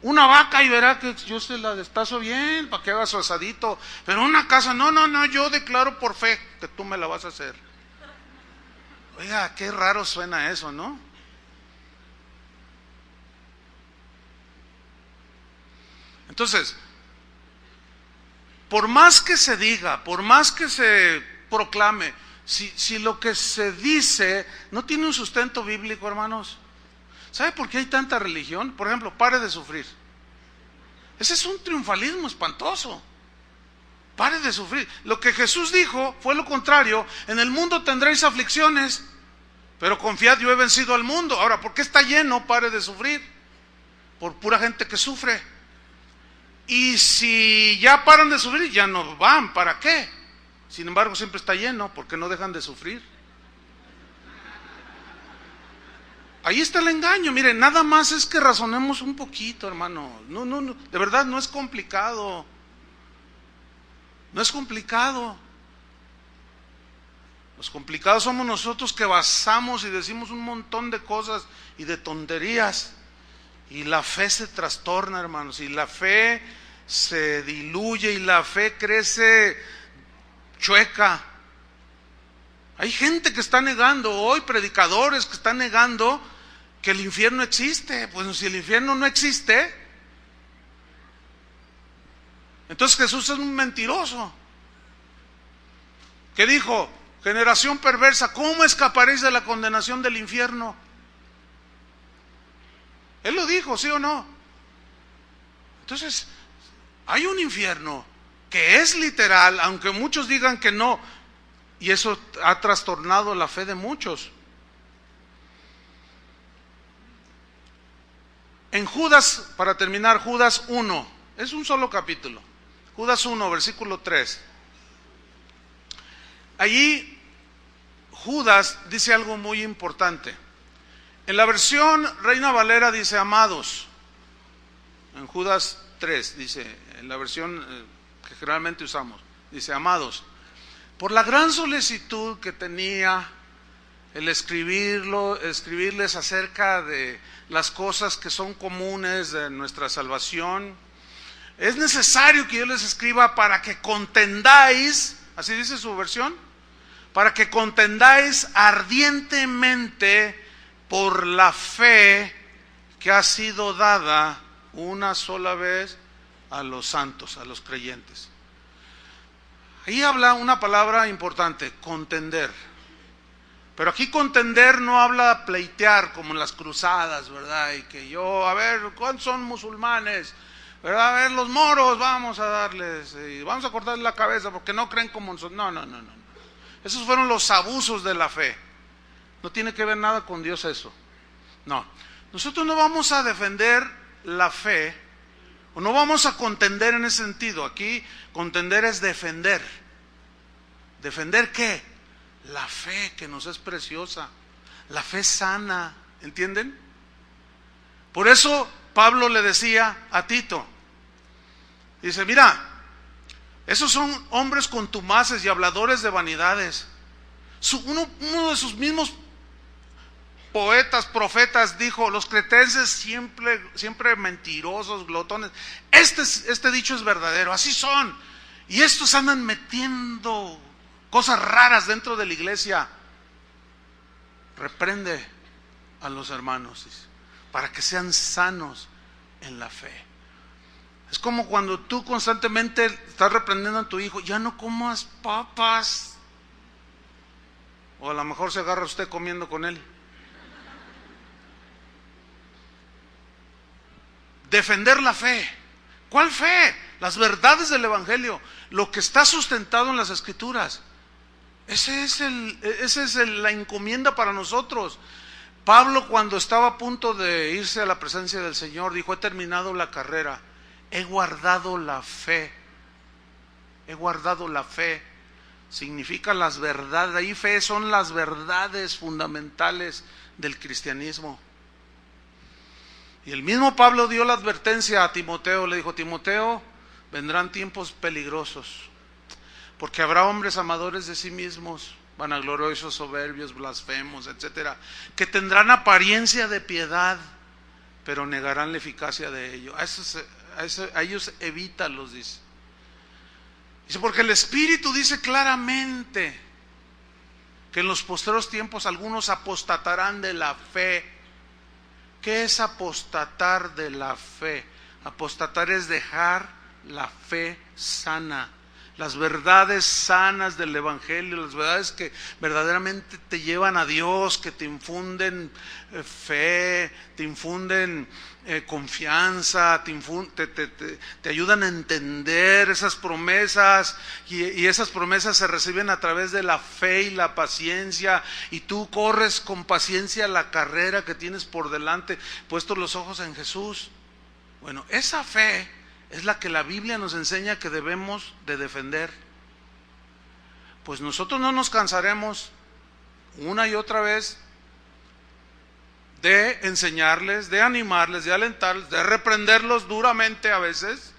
una vaca y verá que yo se la destazo bien para que haga su asadito. Pero una casa, no, yo declaro por fe que tú me la vas a hacer. Oiga, qué raro suena eso, ¿no? Entonces, por más que se diga, por más que se proclame, si lo que se dice no tiene un sustento bíblico, hermanos, ¿sabe por qué hay tanta religión? Por ejemplo, pare de sufrir. Ese es un triunfalismo espantoso. Pare de sufrir. Lo que Jesús dijo fue lo contrario. En el mundo tendréis aflicciones, pero confiad, yo he vencido al mundo. Ahora, ¿por qué está lleno? Pare de sufrir. Por pura gente que sufre. Y si ya paran de sufrir, ya no van. ¿Para qué? Sin embargo, siempre está lleno, porque no dejan de sufrir. Ahí está el engaño. Miren, nada más es que razonemos un poquito, hermano. No, de verdad no es complicado. No es complicado. Los complicados somos nosotros que basamos y decimos un montón de cosas y de tonterías. Y la fe se trastorna, hermanos. Y la fe se diluye y la fe crece chueca. Hay gente que está negando hoy, predicadores que están negando que el infierno existe. Pues si el infierno no existe, entonces Jesús es un mentiroso. ¿Qué dijo? Generación perversa, ¿cómo escaparéis de la condenación del infierno? Él lo dijo, ¿sí o no? Entonces, hay un infierno que es literal, aunque muchos digan que no, y eso ha trastornado la fe de muchos. En Judas, para terminar, Judas 1, es un solo capítulo. Judas 1, versículo 3. Allí Judas dice algo muy importante. En la versión Reina Valera dice amados. En Judas 3 dice, en la versión que generalmente usamos, dice amados. Por la gran solicitud que tenía el escribirles acerca de las cosas que son comunes de nuestra salvación, es necesario que yo les escriba para que contendáis, así dice su versión, para que contendáis ardientemente por la fe que ha sido dada una sola vez a los santos, a los creyentes. Ahí habla una palabra importante, contender. Pero aquí contender no habla pleitear como en las cruzadas, ¿verdad? Y que yo, a ver, ¿cuántos son musulmanes? ¿Verdad? A ver, los moros, vamos a darles, vamos a cortarles la cabeza porque no creen como nosotros. No. Esos fueron los abusos de la fe. No tiene que ver nada con Dios eso. No. Nosotros no vamos a defender la fe, o no vamos a contender en ese sentido. Aquí contender es defender. ¿Defender qué? la fe que nos es preciosa, la fe sana, ¿entienden? Por eso Pablo le decía a Tito, dice, mira, esos son hombres contumaces y habladores de vanidades. Uno de sus mismos poetas, profetas dijo, los cretenses siempre mentirosos, glotones. Este dicho es verdadero, así son. Y estos andan metiendo cosas raras dentro de la iglesia. Reprende a los hermanos, dice, para que sean sanos en la fe. Es como cuando tú constantemente estás reprendiendo a tu hijo, ya no comas papas. O a lo mejor se agarra usted comiendo con él. Defender la fe. ¿Cuál fe? Las verdades del Evangelio, lo que está sustentado en las Escrituras. Esa es la encomienda para nosotros. Pablo, cuando estaba a punto de irse a la presencia del Señor, dijo, he terminado la carrera, he guardado la fe. He guardado la fe. Significa las verdades. Ahí fe son las verdades fundamentales del cristianismo. Y el mismo Pablo dio la advertencia a Timoteo, le dijo, Timoteo, vendrán tiempos peligrosos, porque habrá hombres amadores de sí mismos, vanagloriosos, soberbios, blasfemos, etcétera, que tendrán apariencia de piedad, pero negarán la eficacia de ello. A ellos evítalos, dice. Dice, porque el Espíritu dice claramente que en los postreros tiempos algunos apostatarán de la fe. ¿Qué es apostatar de la fe? Apostatar es dejar la fe sana, las verdades sanas del Evangelio, las verdades que verdaderamente te llevan a Dios, que te infunden fe, te infunden confianza, te ayudan a entender esas promesas, y esas promesas se reciben a través de la fe y la paciencia, y tú corres con paciencia la carrera que tienes por delante, puestos los ojos en Jesús. Bueno, esa fe es la que la Biblia nos enseña que debemos de defender. Pues nosotros no nos cansaremos una y otra vez de enseñarles, de animarles, de alentarles, de reprenderlos duramente a veces,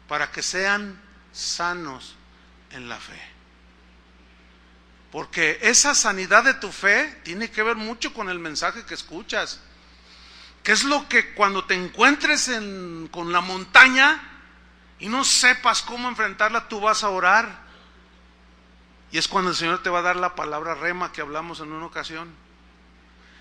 para que sean sanos en la fe. Porque esa sanidad de tu fe tiene que ver mucho con el mensaje que escuchas. ¿Qué es lo que cuando te encuentres con la montaña y no sepas cómo enfrentarla, tú vas a orar? Y es cuando el Señor te va a dar la palabra rema que hablamos en una ocasión.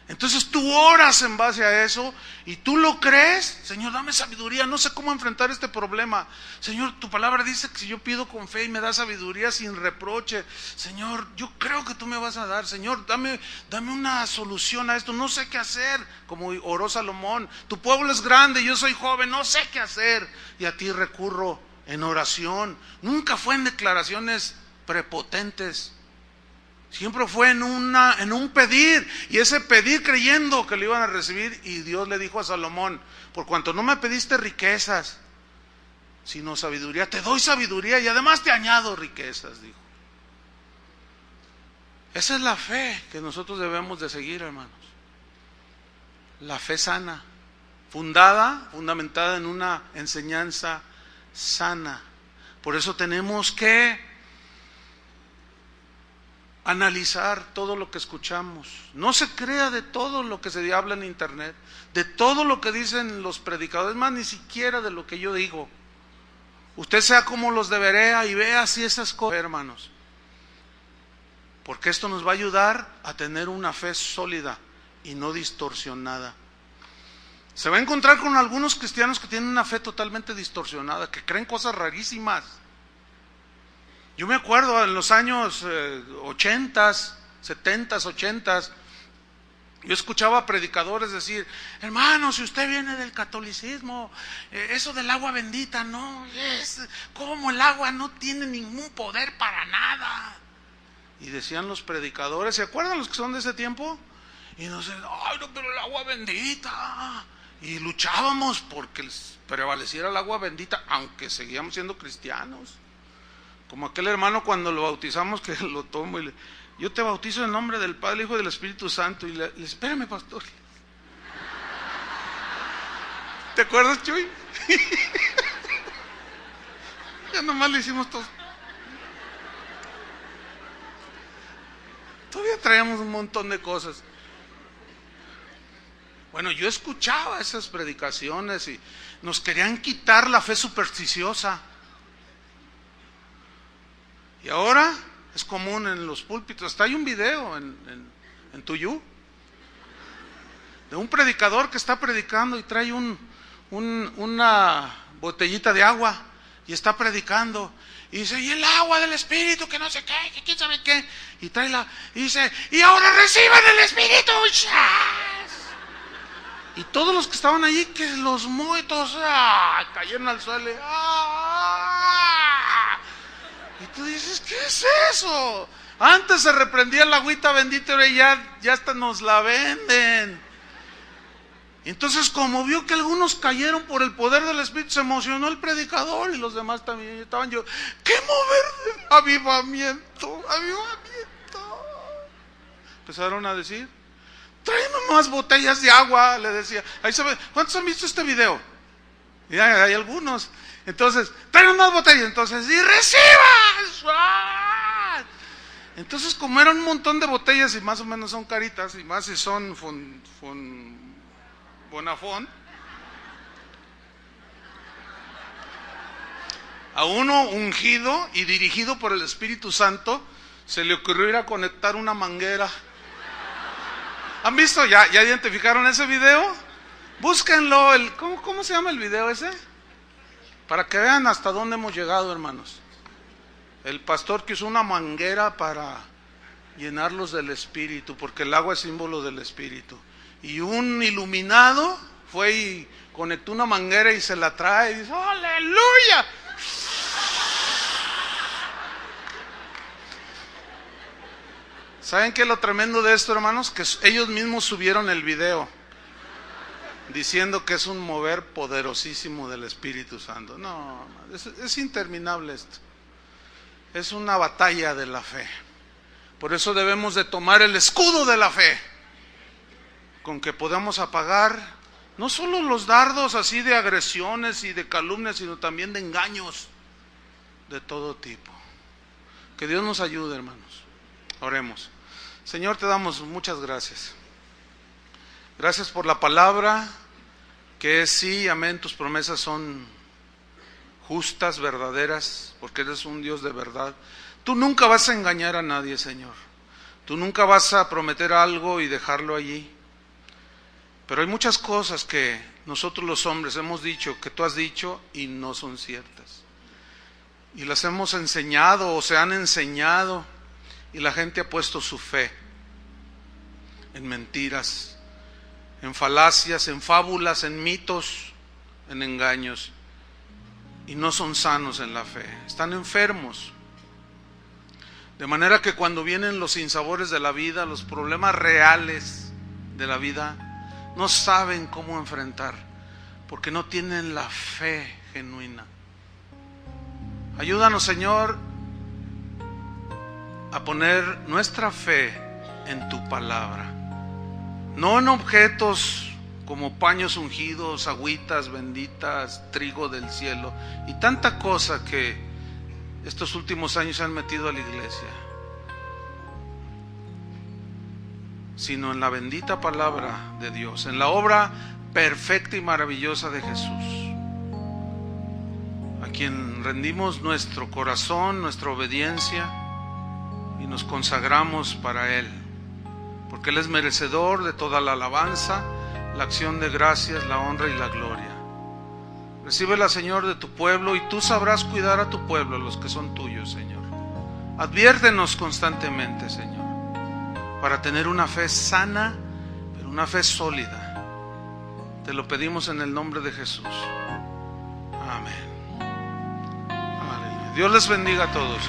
Entonces tú oras en base a eso y tú lo crees. Señor, dame sabiduría, no sé cómo enfrentar este problema. Señor, tu palabra dice que si yo pido con fe y me da sabiduría sin reproche, Señor, yo creo que tú me vas a dar. Señor, dame una solución a esto, no sé qué hacer. Como oró Salomón, tu pueblo es grande, yo soy joven, no sé qué hacer. Y a ti recurro en oración. Nunca fue en declaraciones prepotentes. Siempre fue en un pedir, y ese pedir creyendo que lo iban a recibir. Y Dios le dijo a Salomón, por cuanto no me pediste riquezas, sino sabiduría, te doy sabiduría y además te añado riquezas, dijo. Esa es la fe que nosotros debemos de seguir, hermanos. La fe sana, fundamentada en una enseñanza sana. Por eso tenemos que analizar todo lo que escuchamos. No se crea de todo lo que se habla en internet, de todo lo que dicen los predicadores, más ni siquiera de lo que yo digo. Usted sea como los de Berea y vea así esas cosas, hermanos, porque esto nos va a ayudar a tener una fe sólida y no distorsionada. Se va a encontrar con algunos cristianos que tienen una fe totalmente distorsionada, que creen cosas rarísimas. Yo me acuerdo en los años 80s, 70s, 80s, yo escuchaba a predicadores decir, hermano, si usted viene del catolicismo, eso del agua bendita, no, ¿cómo el agua no tiene ningún poder para nada? Y decían los predicadores, ¿se acuerdan los que son de ese tiempo? Y nos decían, ay, no, pero el agua bendita. Y luchábamos porque prevaleciera el agua bendita, aunque seguíamos siendo cristianos. Como aquel hermano cuando lo bautizamos, que lo tomo y yo te bautizo en el nombre del Padre, Hijo y del Espíritu Santo. Y le espérame, pastor. ¿Te acuerdas, Chuy? Ya nomás le hicimos todo. Todavía traíamos un montón de cosas. Bueno, yo escuchaba esas predicaciones y nos querían quitar la fe supersticiosa. Y ahora es común en los púlpitos. Hasta hay un video en Tuyú de un predicador que está predicando y trae una botellita de agua y está predicando. Y dice, y el agua del Espíritu, que no sé qué, que quién sabe qué. Y trae y dice, y ahora reciban el Espíritu. Y todos los que estaban allí, que los muertos cayeron al suelo. Y tú dices, ¿qué es eso? Antes se reprendía el agüita bendita, ahora ya hasta nos la venden. Entonces, como vio que algunos cayeron por el poder del Espíritu, se emocionó el predicador y los demás también estaban yo. ¡Qué mover de avivamiento! ¡Avivamiento! Empezaron a decir, tráeme más botellas de agua, le decía. Ahí se ve. ¿Cuántos han visto este video? Ya hay algunos. Entonces, tráeme más botellas. Entonces, y reciban. Entonces, como eran un montón de botellas y más o menos son caritas, y más si son Bonafón, a uno ungido y dirigido por el Espíritu Santo se le ocurrió ir a conectar una manguera. ¿Han visto? ¿Ya identificaron ese video? Búsquenlo. ¿Cómo se llama el video ese? Para que vean hasta dónde hemos llegado, hermanos. El pastor que usó una manguera para llenarlos del Espíritu, porque el agua es símbolo del Espíritu. Y un iluminado fue y conectó una manguera y se la trae y dice, ¡aleluya! ¿Saben qué es lo tremendo de esto, hermanos? Que ellos mismos subieron el video diciendo que es un mover poderosísimo del Espíritu Santo. No, es interminable esto. Es una batalla de la fe. Por eso debemos de tomar el escudo de la fe, con que podamos apagar no solo los dardos así de agresiones y de calumnias, sino también de engaños de todo tipo. Que Dios nos ayude, hermanos. Oremos. Señor, te damos muchas gracias. Gracias por la palabra, que es sí, amén, tus promesas son justas, verdaderas, porque eres un Dios de verdad. Tú nunca vas a engañar a nadie, Señor. Tú nunca vas a prometer algo y dejarlo allí. Pero hay muchas cosas que nosotros los hombres hemos dicho, que tú has dicho y no son ciertas. Y las hemos enseñado o se han enseñado y la gente ha puesto su fe en mentiras, en falacias, en fábulas, en mitos, en engaños. Y no son sanos en la fe, están enfermos. De manera que cuando vienen los sinsabores de la vida, los problemas reales de la vida, no saben cómo enfrentar, porque no tienen la fe genuina. Ayúdanos, Señor, a poner nuestra fe en tu palabra, no en objetos como paños ungidos, agüitas benditas, trigo del cielo y tanta cosa que estos últimos años han metido a la iglesia, sino en la bendita palabra de Dios, en la obra perfecta y maravillosa de Jesús, a quien rendimos nuestro corazón, nuestra obediencia y nos consagramos para Él, porque Él es merecedor de toda la alabanza, la acción de gracias, la honra y la gloria. Recíbela, Señor, de tu pueblo, y tú sabrás cuidar a tu pueblo, los que son tuyos, Señor. Adviértenos constantemente, Señor, para tener una fe sana, pero una fe sólida. Te lo pedimos en el nombre de Jesús. Amén. Aleluya. Dios les bendiga a todos.